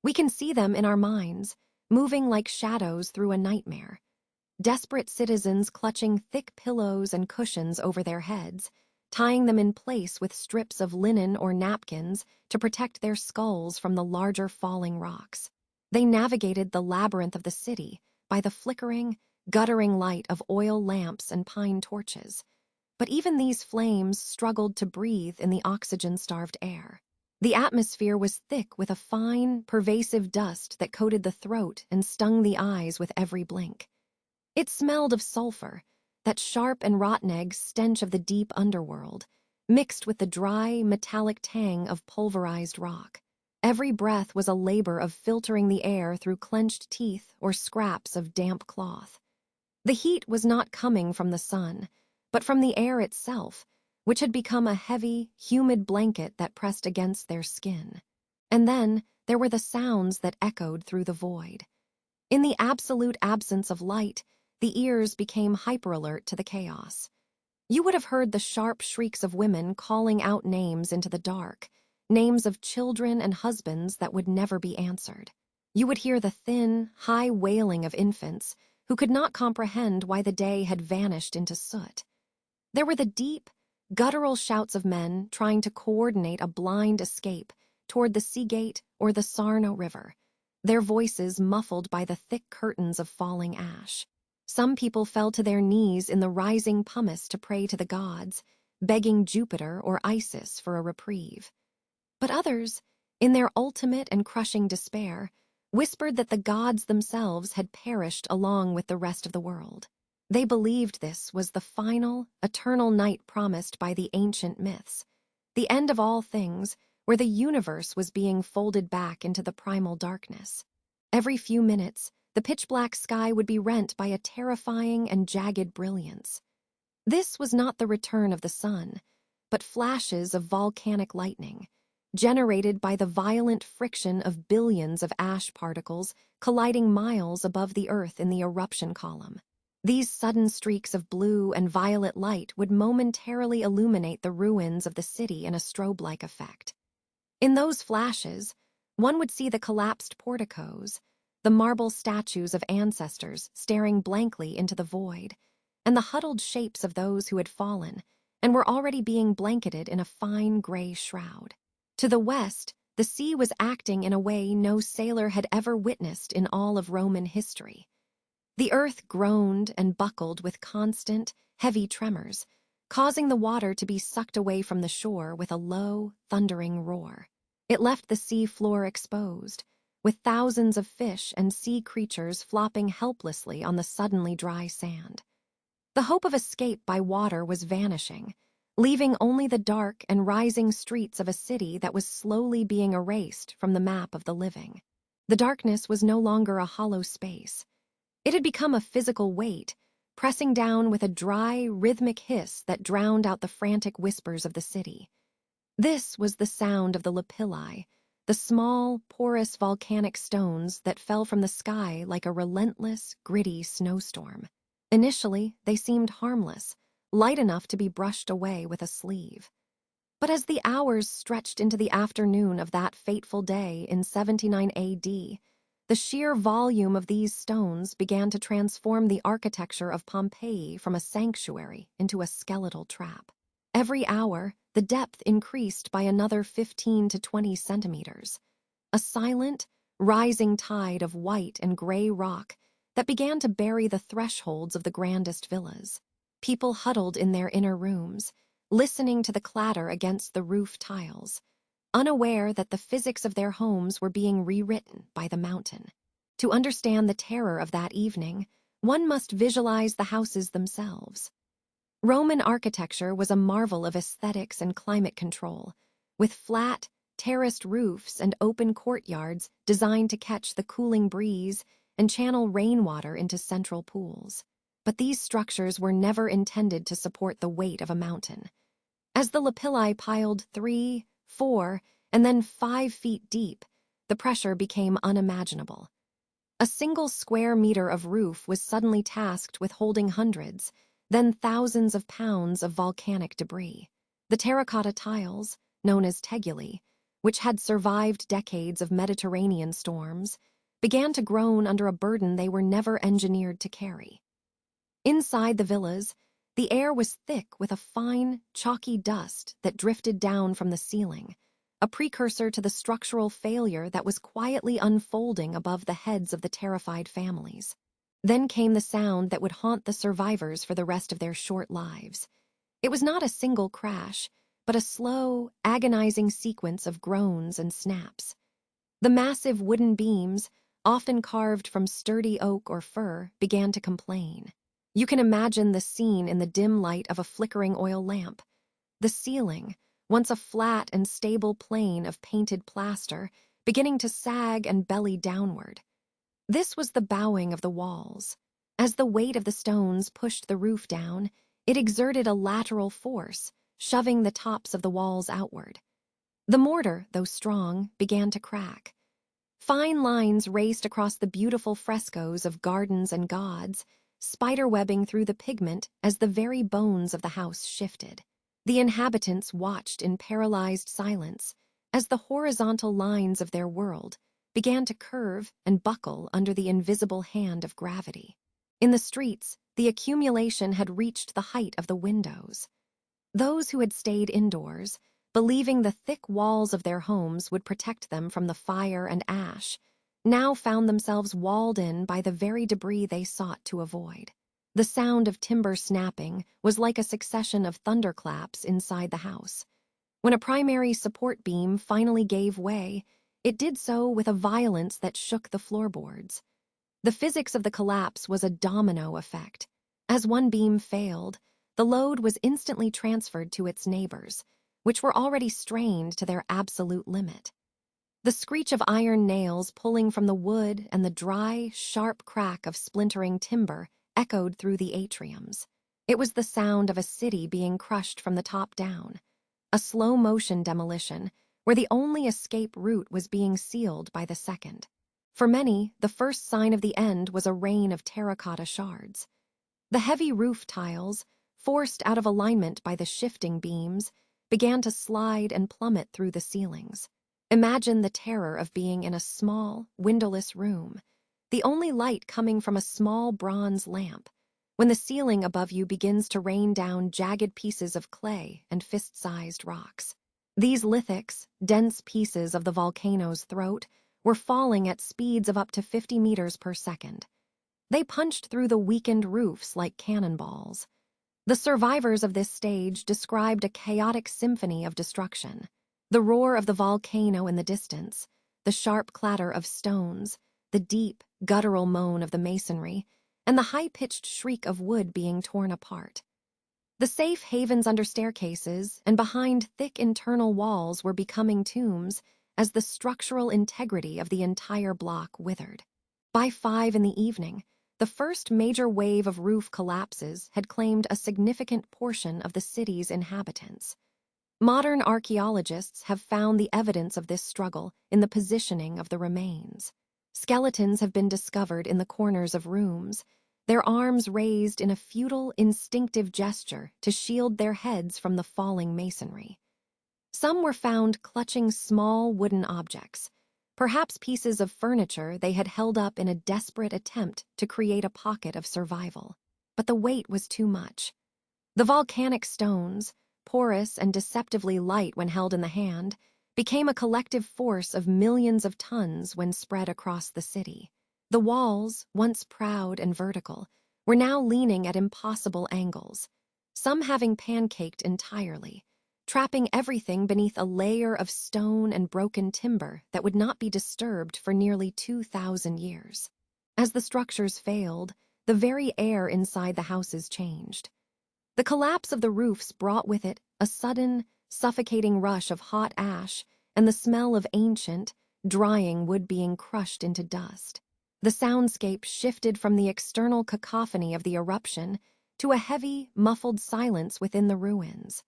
We can see them in our minds, moving like shadows through a nightmare. Desperate citizens clutching thick pillows and cushions over their heads, tying them in place with strips of linen or napkins to protect their skulls from the larger falling rocks. They navigated the labyrinth of the city by the flickering, guttering light of oil lamps and pine torches. But even these flames struggled to breathe in the oxygen-starved air. The atmosphere was thick with a fine, pervasive dust that coated the throat and stung the eyes with every blink. It smelled of sulfur, that sharp and rotten egg stench of the deep underworld, mixed with the dry, metallic tang of pulverized rock. Every breath was a labor of filtering the air through clenched teeth or scraps of damp cloth. The heat was not coming from the sun, but from the air itself, which had become a heavy, humid blanket that pressed against their skin. And then there were the sounds that echoed through the void. In the absolute absence of light, the ears became hyperalert to the chaos. You would have heard the sharp shrieks of women calling out names into the dark, names of children and husbands that would never be answered. You would hear the thin, high wailing of infants who could not comprehend why the day had vanished into soot. There were the deep, guttural shouts of men trying to coordinate a blind escape toward the Seagate or the Sarno River, their voices muffled by the thick curtains of falling ash. Some people fell to their knees in the rising pumice to pray to the gods, begging Jupiter or Isis for a reprieve. But others, in their ultimate and crushing despair, whispered that the gods themselves had perished along with the rest of the world. They believed this was the final, eternal night promised by the ancient myths, the end of all things, where the universe was being folded back into the primal darkness. Every few minutes, the pitch-black sky would be rent by a terrifying and jagged brilliance. This was not the return of the sun, but flashes of volcanic lightning, generated by the violent friction of billions of ash particles colliding miles above the Earth in the eruption column. These sudden streaks of blue and violet light would momentarily illuminate the ruins of the city in a strobe-like effect. In those flashes, one would see the collapsed porticos, the marble statues of ancestors staring blankly into the void, and the huddled shapes of those who had fallen and were already being blanketed in a fine gray shroud. To the west, the sea was acting in a way no sailor had ever witnessed in all of Roman history. The earth groaned and buckled with constant, heavy tremors, causing the water to be sucked away from the shore with a low, thundering roar. It left the sea floor exposed, with thousands of fish and sea creatures flopping helplessly on the suddenly dry sand. The hope of escape by water was vanishing, leaving only the dark and rising streets of a city that was slowly being erased from the map of the living. The darkness was no longer a hollow space. It had become a physical weight, pressing down with a dry, rhythmic hiss that drowned out the frantic whispers of the city. This was the sound of the lapilli, the small, porous volcanic stones that fell from the sky like a relentless, gritty snowstorm. Initially, they seemed harmless, light enough to be brushed away with a sleeve. But as the hours stretched into the afternoon of that fateful day in 79 AD, the sheer volume of these stones began to transform the architecture of Pompeii from a sanctuary into a skeletal trap. Every hour, the depth increased by another 15 to 20 centimeters. A silent, rising tide of white and gray rock that began to bury the thresholds of the grandest villas. People huddled in their inner rooms, listening to the clatter against the roof tiles, unaware that the physics of their homes were being rewritten by the mountain. To understand the terror of that evening, one must visualize the houses themselves. Roman architecture was a marvel of aesthetics and climate control, with flat, terraced roofs and open courtyards designed to catch the cooling breeze and channel rainwater into central pools. But these structures were never intended to support the weight of a mountain. As the lapilli piled 3, 4, and then 5 feet deep, the pressure became unimaginable. A single square meter of roof was suddenly tasked with holding hundreds, then thousands of pounds of volcanic debris. The terracotta tiles, known as tegulae, which had survived decades of Mediterranean storms, began to groan under a burden they were never engineered to carry. Inside the villas, the air was thick with a fine, chalky dust that drifted down from the ceiling, a precursor to the structural failure that was quietly unfolding above the heads of the terrified families. Then came the sound that would haunt the survivors for the rest of their short lives. It was not a single crash, but a slow, agonizing sequence of groans and snaps. The massive wooden beams, often carved from sturdy oak or fir, began to complain. You can imagine the scene in the dim light of a flickering oil lamp. The ceiling, once a flat and stable plane of painted plaster, beginning to sag and belly downward. This was the bowing of the walls. As the weight of the stones pushed the roof down, it exerted a lateral force, shoving the tops of the walls outward. The mortar, though strong, began to crack. Fine lines raced across the beautiful frescoes of gardens and gods, spiderwebbing through the pigment as the very bones of the house shifted. The inhabitants watched in paralyzed silence as the horizontal lines of their world began to curve and buckle under the invisible hand of gravity. In the streets, the accumulation had reached the height of the windows. Those who had stayed indoors, believing the thick walls of their homes would protect them from the fire and ash, now found themselves walled in by the very debris they sought to avoid. The sound of timber snapping was like a succession of thunderclaps inside the house. When a primary support beam finally gave way, it did so with a violence that shook the floorboards. The physics of the collapse was a domino effect. As one beam failed, the load was instantly transferred to its neighbors, which were already strained to their absolute limit. The screech of iron nails pulling from the wood and the dry, sharp crack of splintering timber echoed through the atriums. It was the sound of a city being crushed from the top down, a slow-motion demolition where the only escape route was being sealed by the second. For many, the first sign of the end was a rain of terracotta shards. The heavy roof tiles, forced out of alignment by the shifting beams, began to slide and plummet through the ceilings. Imagine the terror of being in a small, windowless room, the only light coming from a small bronze lamp, when the ceiling above you begins to rain down jagged pieces of clay and fist-sized rocks. These lithics, dense pieces of the volcano's throat, were falling at speeds of up to 50 meters per second. They punched through the weakened roofs like cannonballs. The survivors of this stage described a chaotic symphony of destruction. The roar of the volcano in the distance, the sharp clatter of stones, the deep, guttural moan of the masonry, and the high-pitched shriek of wood being torn apart. The safe havens under staircases and behind thick internal walls were becoming tombs as the structural integrity of the entire block withered. By 5 in the evening, the first major wave of roof collapses had claimed a significant portion of the city's inhabitants. Modern archaeologists have found the evidence of this struggle in the positioning of the remains. Skeletons have been discovered in the corners of rooms, their arms raised in a futile, instinctive gesture to shield their heads from the falling masonry. Some were found clutching small wooden objects, perhaps pieces of furniture they had held up in a desperate attempt to create a pocket of survival. But the weight was too much. The volcanic stones, porous and deceptively light when held in the hand, became a collective force of millions of tons when spread across the city. The walls, once proud and vertical, were now leaning at impossible angles, some having pancaked entirely, trapping everything beneath a layer of stone and broken timber that would not be disturbed for nearly 2,000 years. As the structures failed, the very air inside the houses changed. The collapse of the roofs brought with it a sudden, suffocating rush of hot ash and the smell of ancient, drying wood being crushed into dust. The soundscape shifted from the external cacophony of the eruption to a heavy, muffled silence within the ruins.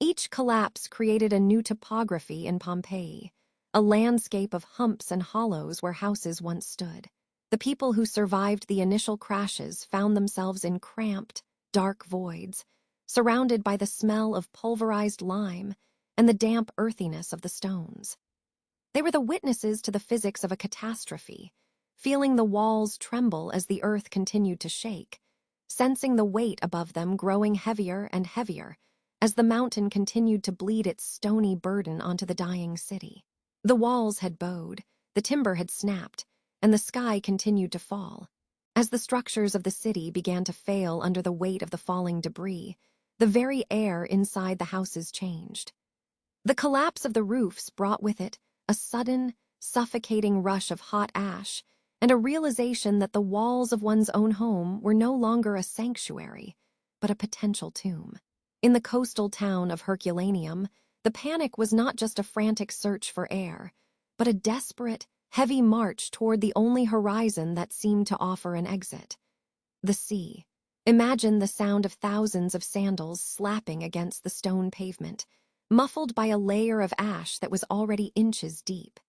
Each collapse created a new topography in Pompeii, a landscape of humps and hollows where houses once stood. The people who survived the initial crashes found themselves in cramped, dark voids, surrounded by the smell of pulverized lime and the damp earthiness of the stones. They were the witnesses to the physics of a catastrophe, feeling the walls tremble as the earth continued to shake, sensing the weight above them growing heavier and heavier as the mountain continued to bleed its stony burden onto the dying city. The walls had bowed, the timber had snapped, and the sky continued to fall. As the structures of the city began to fail under the weight of the falling debris, the very air inside the houses changed. The collapse of the roofs brought with it a sudden, suffocating rush of hot ash and a realization that the walls of one's own home were no longer a sanctuary, but a potential tomb. In the coastal town of Herculaneum, the panic was not just a frantic search for air, but a desperate, heavy march toward the only horizon that seemed to offer an exit. The sea. Imagine the sound of thousands of sandals slapping against the stone pavement, muffled by a layer of ash that was already inches deep.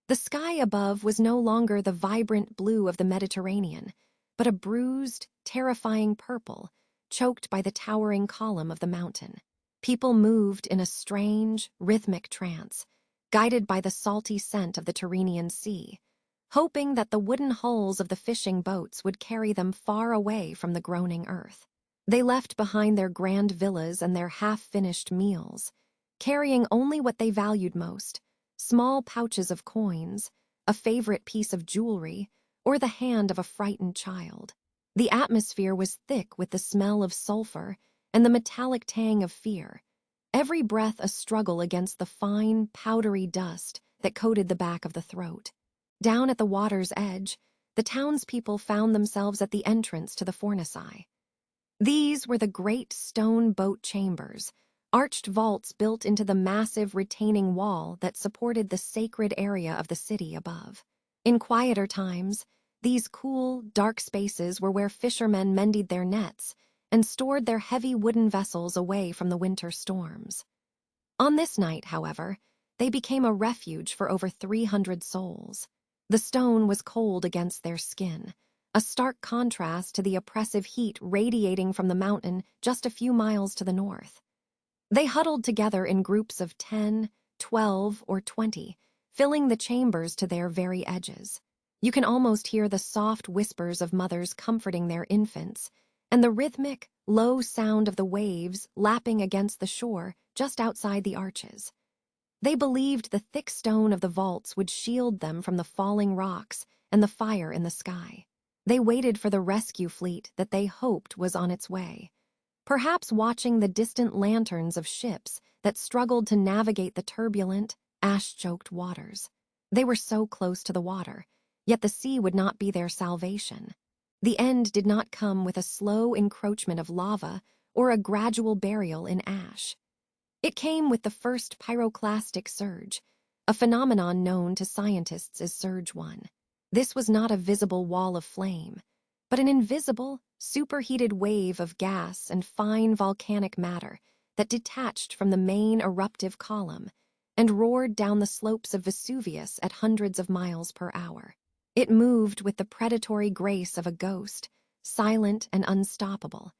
The sky above was no longer the vibrant blue of the Mediterranean, but a bruised, terrifying purple, choked by the towering column of the mountain. People moved in a strange, rhythmic trance, guided by the salty scent of the Tyrrhenian Sea, hoping that the wooden hulls of the fishing boats would carry them far away from the groaning earth. They left behind their grand villas and their half-finished meals, carrying only what they valued most: small pouches of coins, a favorite piece of jewelry, or the hand of a frightened child. The atmosphere was thick with the smell of sulfur and the metallic tang of fear, every breath a struggle against the fine, powdery dust that coated the back of the throat. Down at the water's edge, the townspeople found themselves at the entrance to the fornaci. These were the great stone boat chambers, arched vaults built into the massive retaining wall that supported the sacred area of the city above. In quieter times, these cool, dark spaces were where fishermen mended their nets and stored their heavy wooden vessels away from the winter storms. On this night, however, they became a refuge for over 300 souls. The stone was cold against their skin, a stark contrast to the oppressive heat radiating from the mountain just a few miles to the north. They huddled together in groups of 10, 12, or 20, filling the chambers to their very edges. You can almost hear the soft whispers of mothers comforting their infants, and the rhythmic, low sound of the waves lapping against the shore just outside the arches. They believed the thick stone of the vaults would shield them from the falling rocks and the fire in the sky. They waited for the rescue fleet that they hoped was on its way, perhaps watching the distant lanterns of ships that struggled to navigate the turbulent, ash-choked waters. They were so close to the water, yet the sea would not be their salvation. The end did not come with a slow encroachment of lava or a gradual burial in ash. It came with the first pyroclastic surge, a phenomenon known to scientists as Surge 1. This was not a visible wall of flame, but an invisible, superheated wave of gas and fine volcanic matter that detached from the main eruptive column and roared down the slopes of Vesuvius at hundreds of miles per hour. It moved with the predatory grace of a ghost, silent and unstoppable.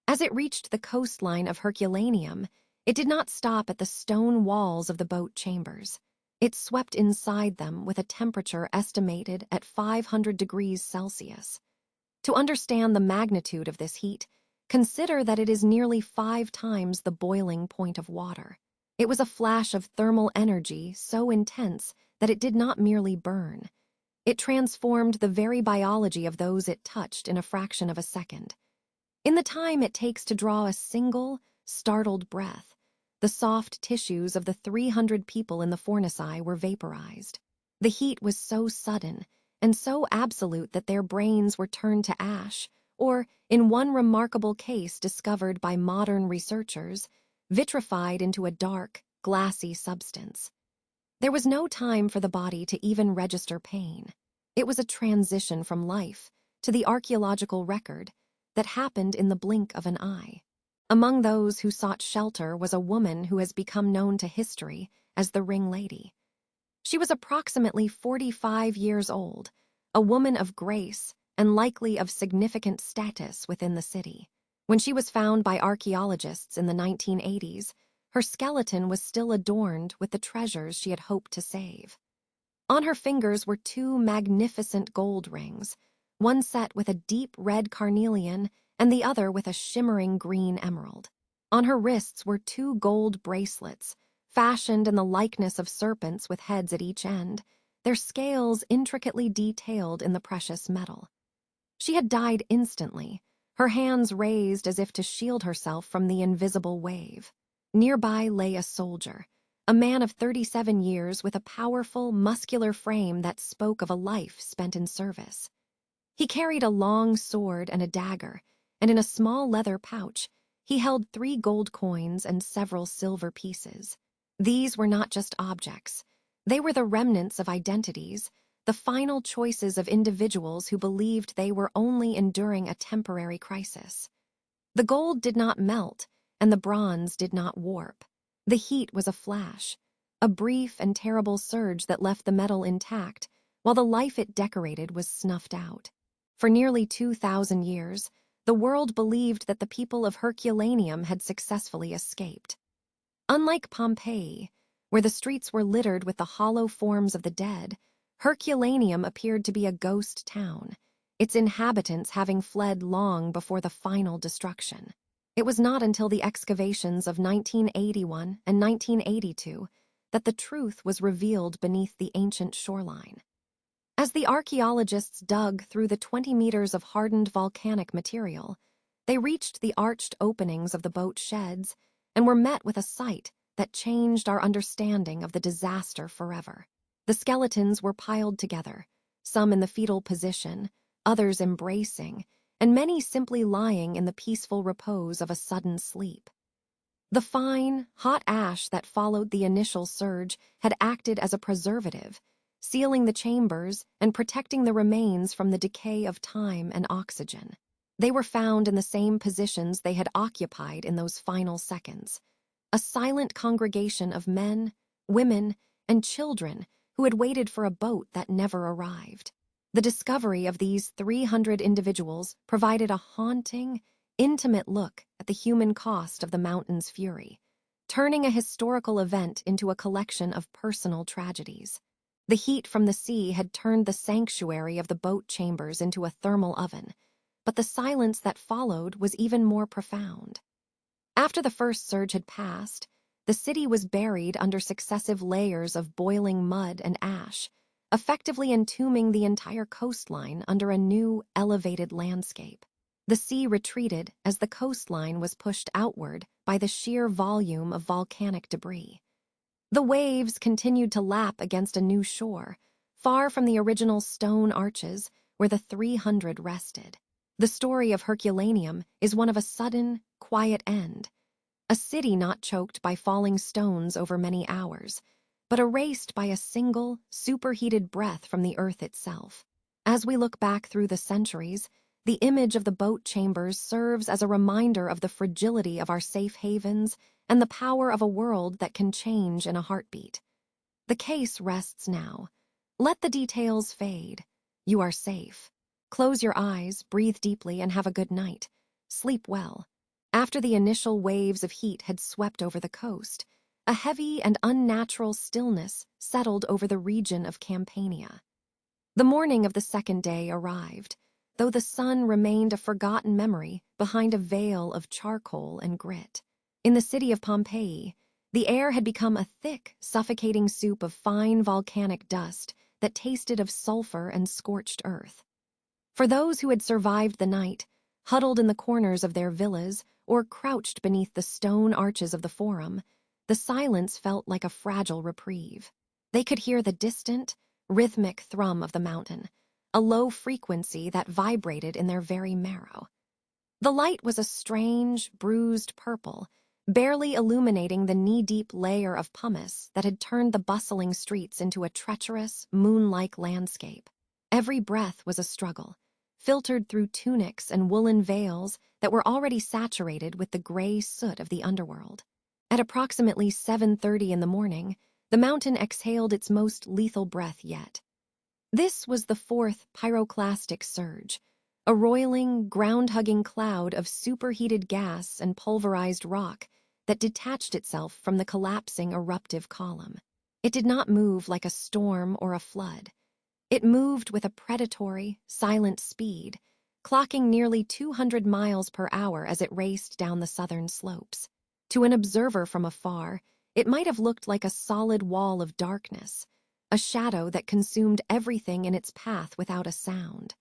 As it reached the coastline of Herculaneum, it did not stop at the stone walls of the boat chambers. It swept inside them with a temperature estimated at 500 degrees Celsius. To understand the magnitude of this heat, consider that it is nearly 5 times the boiling point of water. It was a flash of thermal energy so intense that it did not merely burn. It transformed the very biology of those it touched in a fraction of a second. In the time it takes to draw a single, startled breath, the soft tissues of the 300 people in the fornaci were vaporized. The heat was so sudden and so absolute that their brains were turned to ash, or, in one remarkable case discovered by modern researchers, vitrified into a dark, glassy substance. There was no time for the body to even register pain. It was a transition from life to the archaeological record that happened in the blink of an eye. Among those who sought shelter was a woman who has become known to history as the Ring Lady. She was approximately 45 years old, a woman of grace and likely of significant status within the city. When she was found by archaeologists in the 1980s, her skeleton was still adorned with the treasures she had hoped to save. On her fingers were 2 magnificent gold rings, one set with a deep red carnelian and the other with a shimmering green emerald. On her wrists were 2 gold bracelets, fashioned in the likeness of serpents with heads at each end, their scales intricately detailed in the precious metal. She had died instantly, her hands raised as if to shield herself from the invisible wave. Nearby lay a soldier, a man of 37 years with a powerful, muscular frame that spoke of a life spent in service. He carried a long sword and a dagger, and in a small leather pouch, he held 3 gold coins and several silver pieces. These were not just objects. They were the remnants of identities, the final choices of individuals who believed they were only enduring a temporary crisis. The gold did not melt, and the bronze did not warp. The heat was a flash, a brief and terrible surge that left the metal intact, while the life it decorated was snuffed out. For nearly 2,000 years, the world believed that the people of Herculaneum had successfully escaped. Unlike Pompeii, where the streets were littered with the hollow forms of the dead, Herculaneum appeared to be a ghost town, its inhabitants having fled long before the final destruction. It was not until the excavations of 1981 and 1982 that the truth was revealed beneath the ancient shoreline. As the archaeologists dug through the 20 meters of hardened volcanic material, they reached the arched openings of the boat sheds and were met with a sight that changed our understanding of the disaster forever. The skeletons were piled together, some in the fetal position, others embracing, and many simply lying in the peaceful repose of a sudden sleep. The fine, hot ash that followed the initial surge had acted as a preservative, sealing the chambers and protecting the remains from the decay of time and oxygen. They were found in the same positions they had occupied in those final seconds, a silent congregation of men, women, and children who had waited for a boat that never arrived. The discovery of these 300 individuals provided a haunting, intimate look at the human cost of the mountain's fury, turning a historical event into a collection of personal tragedies. The heat from the sea had turned the sanctuary of the boat chambers into a thermal oven, but the silence that followed was even more profound. After the first surge had passed, the city was buried under successive layers of boiling mud and ash, effectively entombing the entire coastline under a new, elevated landscape. The sea retreated as the coastline was pushed outward by the sheer volume of volcanic debris. The waves continued to lap against a new shore, far from the original stone arches where the 300 rested. The story of Herculaneum is one of a sudden, quiet end, a city not choked by falling stones over many hours, but erased by a single, superheated breath from the earth itself. As we look back through the centuries, the image of the boat chambers serves as a reminder of the fragility of our safe havens and the power of a world that can change in a heartbeat. The case rests now. Let the details fade. You are safe. Close your eyes, breathe deeply, and have a good night. Sleep well. After the initial waves of heat had swept over the coast, a heavy and unnatural stillness settled over the region of Campania. The morning of the second day arrived, though the sun remained a forgotten memory behind a veil of charcoal and grit. In the city of Pompeii, the air had become a thick, suffocating soup of fine volcanic dust that tasted of sulfur and scorched earth. For those who had survived the night, huddled in the corners of their villas or crouched beneath the stone arches of the Forum, the silence felt like a fragile reprieve. They could hear the distant, rhythmic thrum of the mountain, a low frequency that vibrated in their very marrow. The light was a strange, bruised purple, barely illuminating the knee-deep layer of pumice that had turned the bustling streets into a treacherous, moon-like landscape. Every breath was a struggle, filtered through tunics and woolen veils that were already saturated with the gray soot of the underworld. At approximately 7:30 in the morning, the mountain exhaled its most lethal breath yet. This was the 4th pyroclastic surge, a roiling, ground-hugging cloud of superheated gas and pulverized rock that detached itself from the collapsing eruptive column. It did not move like a storm or a flood. It moved with a predatory, silent speed, clocking nearly 200 miles per hour as it raced down the southern slopes. To an observer from afar, it might have looked like a solid wall of darkness, a shadow that consumed everything in its path without a sound.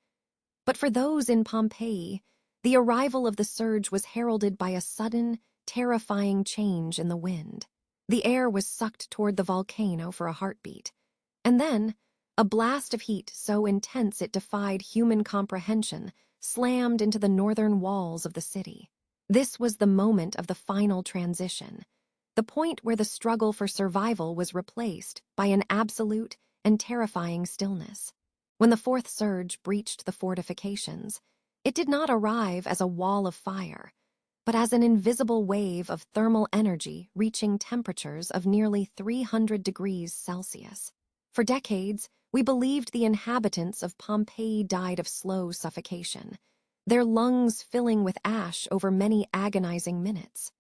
But for those in Pompeii, the arrival of the surge was heralded by a sudden, terrifying change in the wind. The air was sucked toward the volcano for a heartbeat, and then, a blast of heat so intense it defied human comprehension slammed into the northern walls of the city. This was the moment of the final transition, the point where the struggle for survival was replaced by an absolute and terrifying stillness. When the fourth surge breached the fortifications, it did not arrive as a wall of fire, but as an invisible wave of thermal energy reaching temperatures of nearly 300 degrees Celsius. For decades, we believed the inhabitants of Pompeii died of slow suffocation, their lungs filling with ash over many agonizing minutes.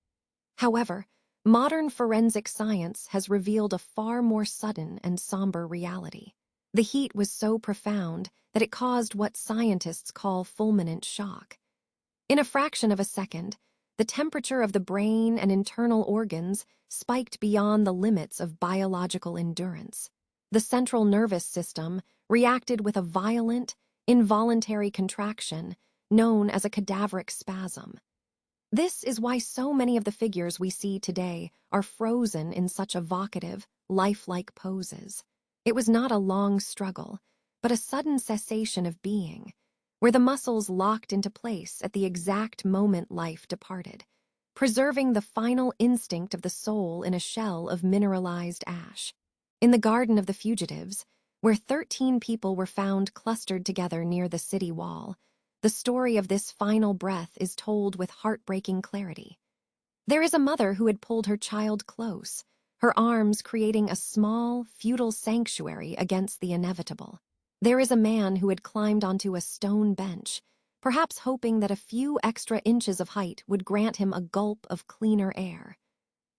However, modern forensic science has revealed a far more sudden and somber reality. The heat was so profound that it caused what scientists call fulminant shock. In a fraction of a second, the temperature of the brain and internal organs spiked beyond the limits of biological endurance. The central nervous system reacted with a violent, involuntary contraction known as a cadaveric spasm. This is why so many of the figures we see today are frozen in such evocative, lifelike poses. It was not a long struggle, but a sudden cessation of being, where the muscles locked into place at the exact moment life departed, preserving the final instinct of the soul in a shell of mineralized ash. In the Garden of the Fugitives, where 13 people were found clustered together near the city wall, the story of this final breath is told with heartbreaking clarity. There is a mother who had pulled her child close, her arms creating a small, futile sanctuary against the inevitable. There is a man who had climbed onto a stone bench, perhaps hoping that a few extra inches of height would grant him a gulp of cleaner air.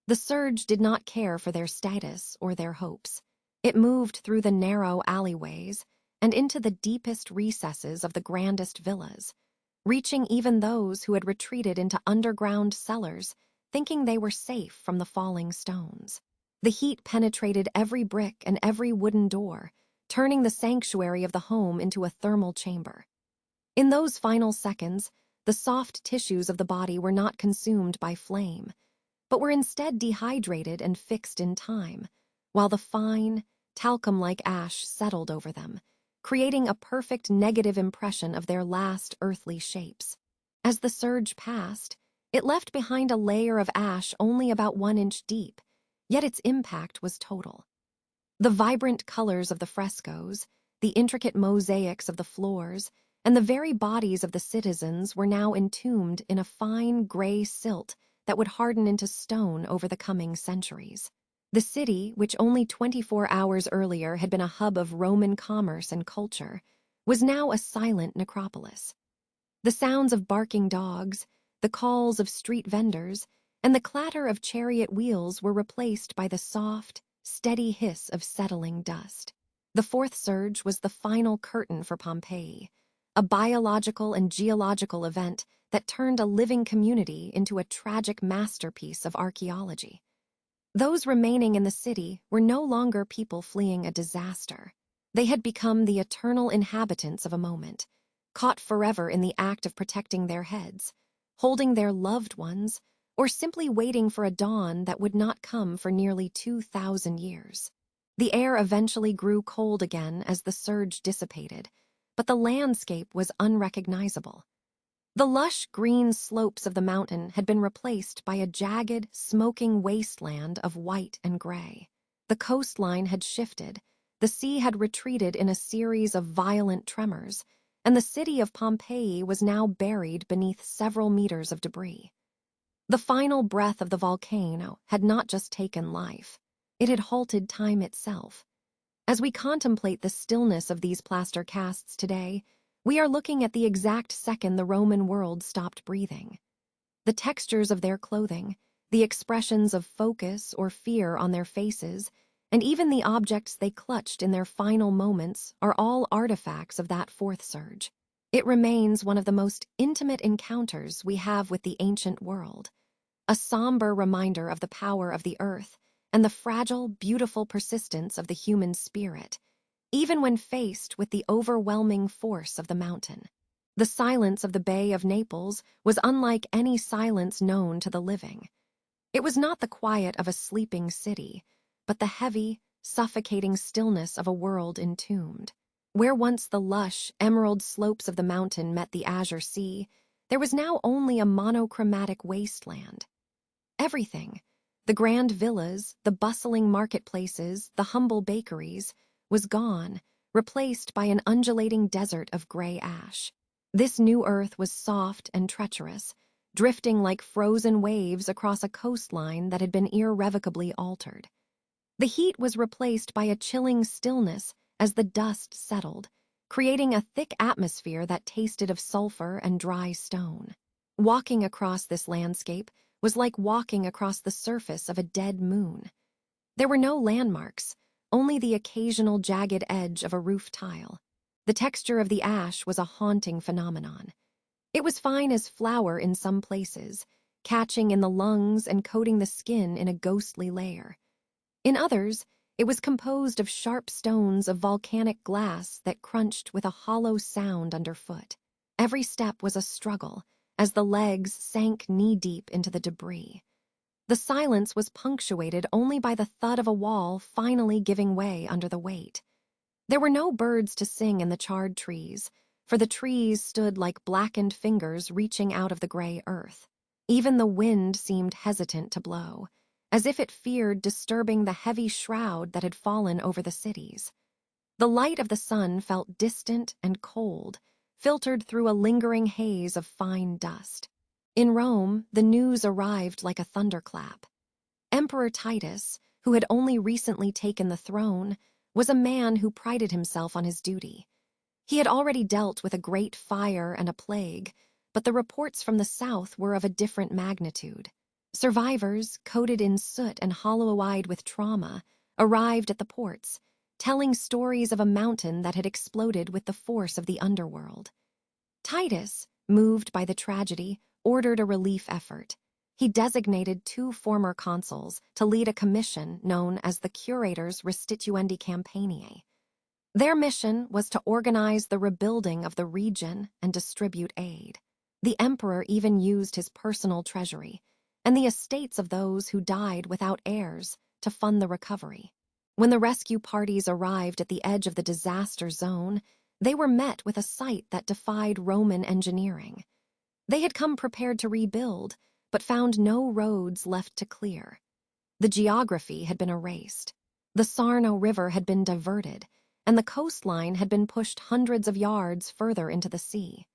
The surge did not care for their status or their hopes. It moved through the narrow alleyways and into the deepest recesses of the grandest villas, reaching even those who had retreated into underground cellars, thinking they were safe from the falling stones. The heat penetrated every brick and every wooden door, turning the sanctuary of the home into a thermal chamber. In those final seconds, the soft tissues of the body were not consumed by flame, but were instead dehydrated and fixed in time, while the fine, talcum-like ash settled over them, creating a perfect negative impression of their last earthly shapes. As the surge passed, it left behind a layer of ash only about 1 inch deep, yet its impact was total. The vibrant colors of the frescoes, the intricate mosaics of the floors, and the very bodies of the citizens were now entombed in a fine gray silt that would harden into stone over the coming centuries. The city, which only 24 hours earlier had been a hub of Roman commerce and culture, was now a silent necropolis. The sounds of barking dogs, the calls of street vendors, and the clatter of chariot wheels were replaced by the soft, steady hiss of settling dust. The fourth surge was the final curtain for Pompeii, a biological and geological event that turned a living community into a tragic masterpiece of archaeology. Those remaining in the city were no longer people fleeing a disaster. They had become the eternal inhabitants of a moment, caught forever in the act of protecting their heads, holding their loved ones, or simply waiting for a dawn that would not come for nearly 2,000 years. The air eventually grew cold again as the surge dissipated, but the landscape was unrecognizable. The lush green slopes of the mountain had been replaced by a jagged, smoking wasteland of white and gray. The coastline had shifted, the sea had retreated in a series of violent tremors, and the city of Pompeii was now buried beneath several meters of debris. The final breath of the volcano had not just taken life, it had halted time itself. As we contemplate the stillness of these plaster casts today, we are looking at the exact second the Roman world stopped breathing. The textures of their clothing, the expressions of focus or fear on their faces, and even the objects they clutched in their final moments are all artifacts of that fourth surge. It remains one of the most intimate encounters we have with the ancient world, a somber reminder of the power of the earth and the fragile, beautiful persistence of the human spirit, even when faced with the overwhelming force of the mountain. The silence of the Bay of Naples was unlike any silence known to the living. It was not the quiet of a sleeping city, but the heavy, suffocating stillness of a world entombed. Where once the lush, emerald slopes of the mountain met the azure sea, there was now only a monochromatic wasteland. Everything, the grand villas, the bustling marketplaces, the humble bakeries, was gone, replaced by an undulating desert of gray ash. This new earth was soft and treacherous, drifting like frozen waves across a coastline that had been irrevocably altered. The heat was replaced by a chilling stillness as the dust settled, creating a thick atmosphere that tasted of sulfur and dry stone. Walking across this landscape was like walking across the surface of a dead moon. There were no landmarks, only the occasional jagged edge of a roof tile. The texture of the ash was a haunting phenomenon. It was fine as flour in some places, catching in the lungs and coating the skin in a ghostly layer. In others, it was composed of sharp stones of volcanic glass that crunched with a hollow sound underfoot. Every step was a struggle, as the legs sank knee-deep into the debris. The silence was punctuated only by the thud of a wall finally giving way under the weight. There were no birds to sing in the charred trees, for the trees stood like blackened fingers reaching out of the gray earth. Even the wind seemed hesitant to blow, as if it feared disturbing the heavy shroud that had fallen over the cities. The light of the sun felt distant and cold, filtered through a lingering haze of fine dust. In Rome, the news arrived like a thunderclap. Emperor Titus, who had only recently taken the throne, was a man who prided himself on his duty. He had already dealt with a great fire and a plague, but the reports from the south were of a different magnitude. Survivors, coated in soot and hollow-eyed with trauma, arrived at the ports, telling stories of a mountain that had exploded with the force of the underworld. Titus, moved by the tragedy, ordered a relief effort. He designated 2 former consuls to lead a commission known as the Curators Restituendi Campaniae. Their mission was to organize the rebuilding of the region and distribute aid. The emperor even used his personal treasury and the estates of those who died without heirs to fund the recovery. When the rescue parties arrived at the edge of the disaster zone, they were met with a sight that defied Roman engineering. They had come prepared to rebuild, but found no roads left to clear. The geography had been erased. The Sarno River had been diverted, and the coastline had been pushed hundreds of yards further into the sea.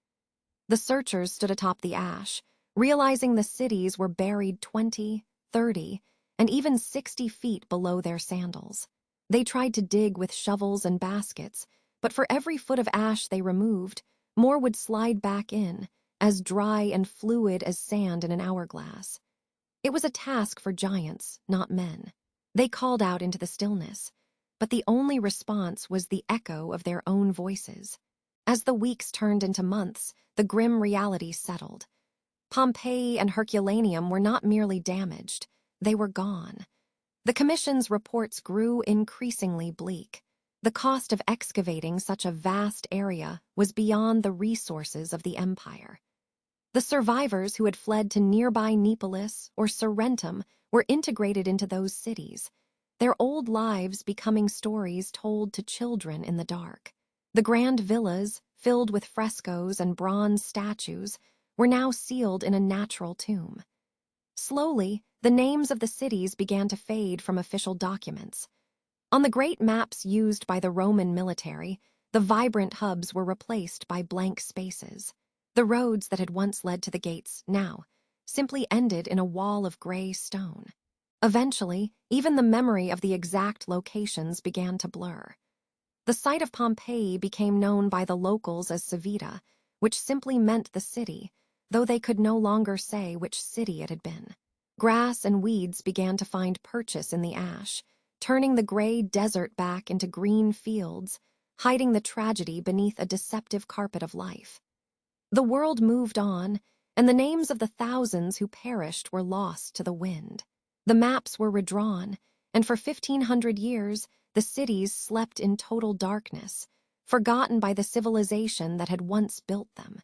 The searchers stood atop the ash, realizing the cities were buried 20, 30, and even 60 feet below their sandals. They tried to dig with shovels and baskets, but for every foot of ash they removed, more would slide back in, as dry and fluid as sand in an hourglass. It was a task for giants, not men. They called out into the stillness, but the only response was the echo of their own voices. As the weeks turned into months, the grim reality settled. Pompeii and Herculaneum were not merely damaged, they were gone. The Commission's reports grew increasingly bleak. The cost of excavating such a vast area was beyond the resources of the empire. The survivors who had fled to nearby Neapolis or Sorrentum were integrated into those cities, their old lives becoming stories told to children in the dark. The grand villas, filled with frescoes and bronze statues, were now sealed in a natural tomb. Slowly, the names of the cities began to fade from official documents. On the great maps used by the Roman military, the vibrant hubs were replaced by blank spaces. The roads that had once led to the gates now simply ended in a wall of gray stone. Eventually, even the memory of the exact locations began to blur. The site of Pompeii became known by the locals as Civita, which simply meant the city, though they could no longer say which city it had been. Grass and weeds began to find purchase in the ash, turning the gray desert back into green fields, hiding the tragedy beneath a deceptive carpet of life. The world moved on, and the names of the thousands who perished were lost to the wind. The maps were redrawn, and for 1,500 years, the cities slept in total darkness, forgotten by the civilization that had once built them.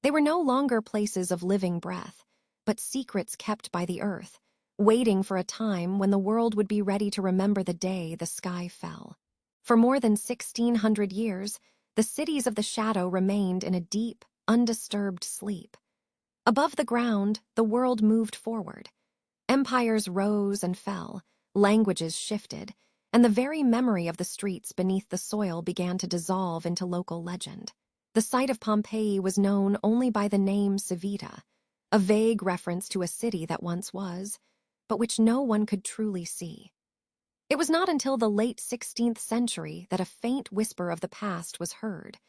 They were no longer places of living breath, but secrets kept by the earth, waiting for a time when the world would be ready to remember the day the sky fell. For more than 1,600 years, the cities of the shadow remained in a deep, undisturbed sleep. Above the ground, the world moved forward. Empires rose and fell, languages shifted, and the very memory of the streets beneath the soil began to dissolve into local legend. The site of Pompeii was known only by the name Civita, a vague reference to a city that once was, but which no one could truly see. It was not until the late 16th century that a faint whisper of the past was heard,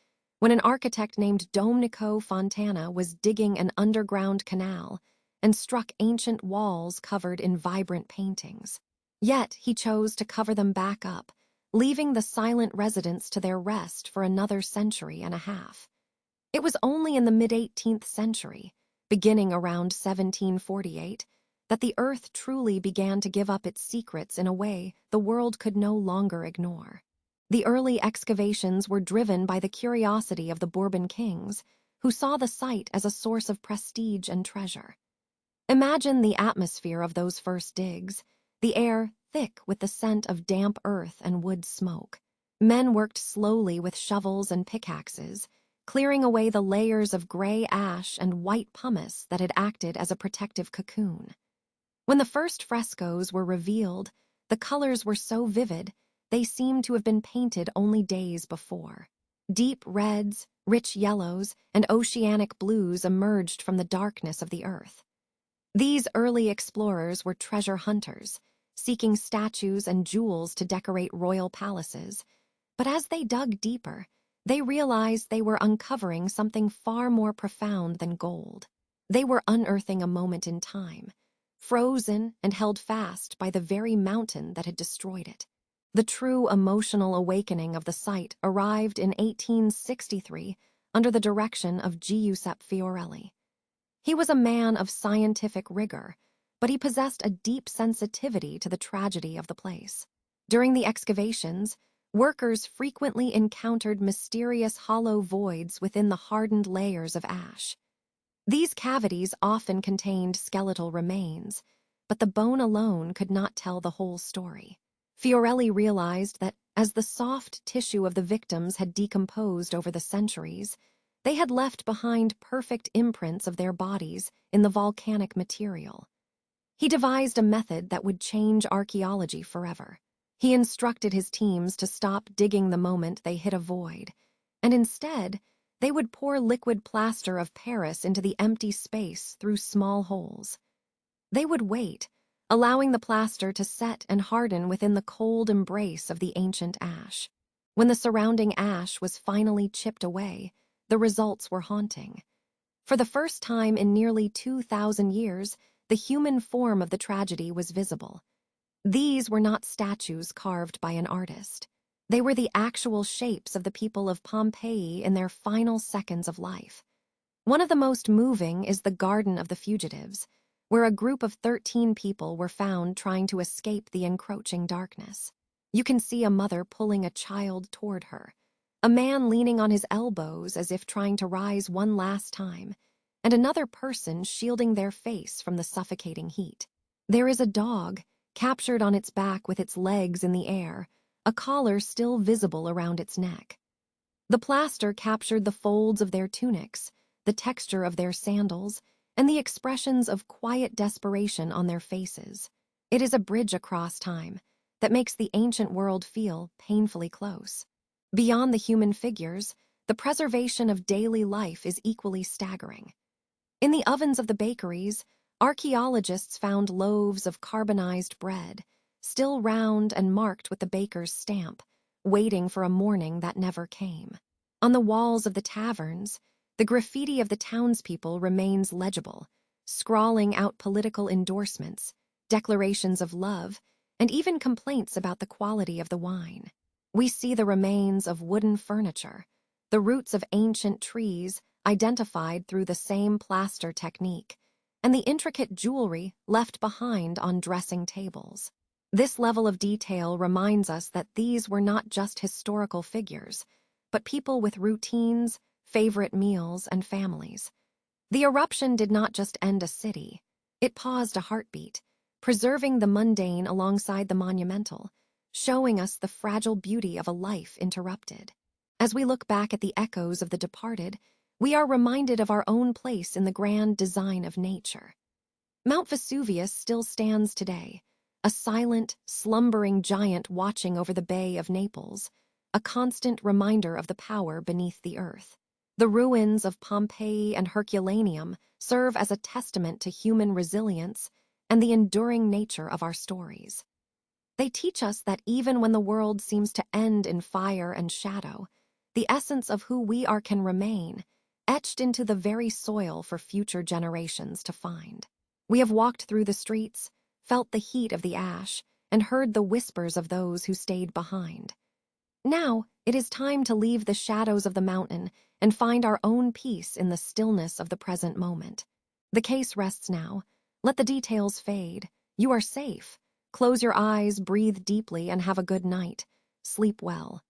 when an architect named Domenico Fontana was digging an underground canal and struck ancient walls covered in vibrant paintings. Yet he chose to cover them back up, leaving the silent residents to their rest for another century and a half. It was only in the mid-18th century, beginning around 1748, that the earth truly began to give up its secrets in a way the world could no longer ignore. The early excavations were driven by the curiosity of the Bourbon kings, who saw the site as a source of prestige and treasure. Imagine the atmosphere of those first digs, the air thick with the scent of damp earth and wood smoke. Men worked slowly with shovels and pickaxes, clearing away the layers of gray ash and white pumice that had acted as a protective cocoon. When the first frescoes were revealed, the colors were so vivid they seemed to have been painted only days before. Deep reds, rich yellows, and oceanic blues emerged from the darkness of the earth. These early explorers were treasure hunters, seeking statues and jewels to decorate royal palaces, but as they dug deeper, they realized they were uncovering something far more profound than gold. They were unearthing a moment in time, frozen and held fast by the very mountain that had destroyed it. The true emotional awakening of the site arrived in 1863 under the direction of Giuseppe Fiorelli. He was a man of scientific rigor, but he possessed a deep sensitivity to the tragedy of the place. During the excavations, workers frequently encountered mysterious hollow voids within the hardened layers of ash. These cavities often contained skeletal remains, but the bone alone could not tell the whole story. Fiorelli realized that as the soft tissue of the victims had decomposed over the centuries, they had left behind perfect imprints of their bodies in the volcanic material. He devised a method that would change archaeology forever. He instructed his teams to stop digging the moment they hit a void, and instead, they would pour liquid plaster of Paris into the empty space through small holes. They would wait, allowing the plaster to set and harden within the cold embrace of the ancient ash. When the surrounding ash was finally chipped away, the results were haunting. For the first time in nearly 2,000 years, the human form of the tragedy was visible. These were not statues carved by an artist. They were the actual shapes of the people of Pompeii in their final seconds of life. One of the most moving is the Garden of the Fugitives, where a group of 13 people were found trying to escape the encroaching darkness. You can see a mother pulling a child toward her, a man leaning on his elbows as if trying to rise one last time, and another person shielding their face from the suffocating heat. There is a dog, captured on its back with its legs in the air, a collar still visible around its neck. The plaster captured the folds of their tunics, the texture of their sandals, and the expressions of quiet desperation on their faces. It is a bridge across time that makes the ancient world feel painfully close. Beyond the human figures, the preservation of daily life is equally staggering. In the ovens of the bakeries, archaeologists found loaves of carbonized bread, still round and marked with the baker's stamp, waiting for a morning that never came. On the walls of the taverns, the graffiti of the townspeople remains legible, scrawling out political endorsements, declarations of love, and even complaints about the quality of the wine. We see the remains of wooden furniture, the roots of ancient trees identified through the same plaster technique, and the intricate jewelry left behind on dressing tables. This level of detail reminds us that these were not just historical figures, but people with routines, favorite meals, and families. The eruption did not just end a city. It paused a heartbeat, preserving the mundane alongside the monumental, showing us the fragile beauty of a life interrupted. As we look back at the echoes of the departed, we are reminded of our own place in the grand design of nature. Mount Vesuvius still stands today, a silent, slumbering giant watching over the Bay of Naples, a constant reminder of the power beneath the earth. The ruins of Pompeii and Herculaneum serve as a testament to human resilience and the enduring nature of our stories. They teach us that even when the world seems to end in fire and shadow, the essence of who we are can remain, etched into the very soil for future generations to find. We have walked through the streets, felt the heat of the ash, and heard the whispers of those who stayed behind. Now, it is time to leave the shadows of the mountain and find our own peace in the stillness of the present moment. The case rests now. Let the details fade. You are safe. Close your eyes, breathe deeply, and have a good night. Sleep well.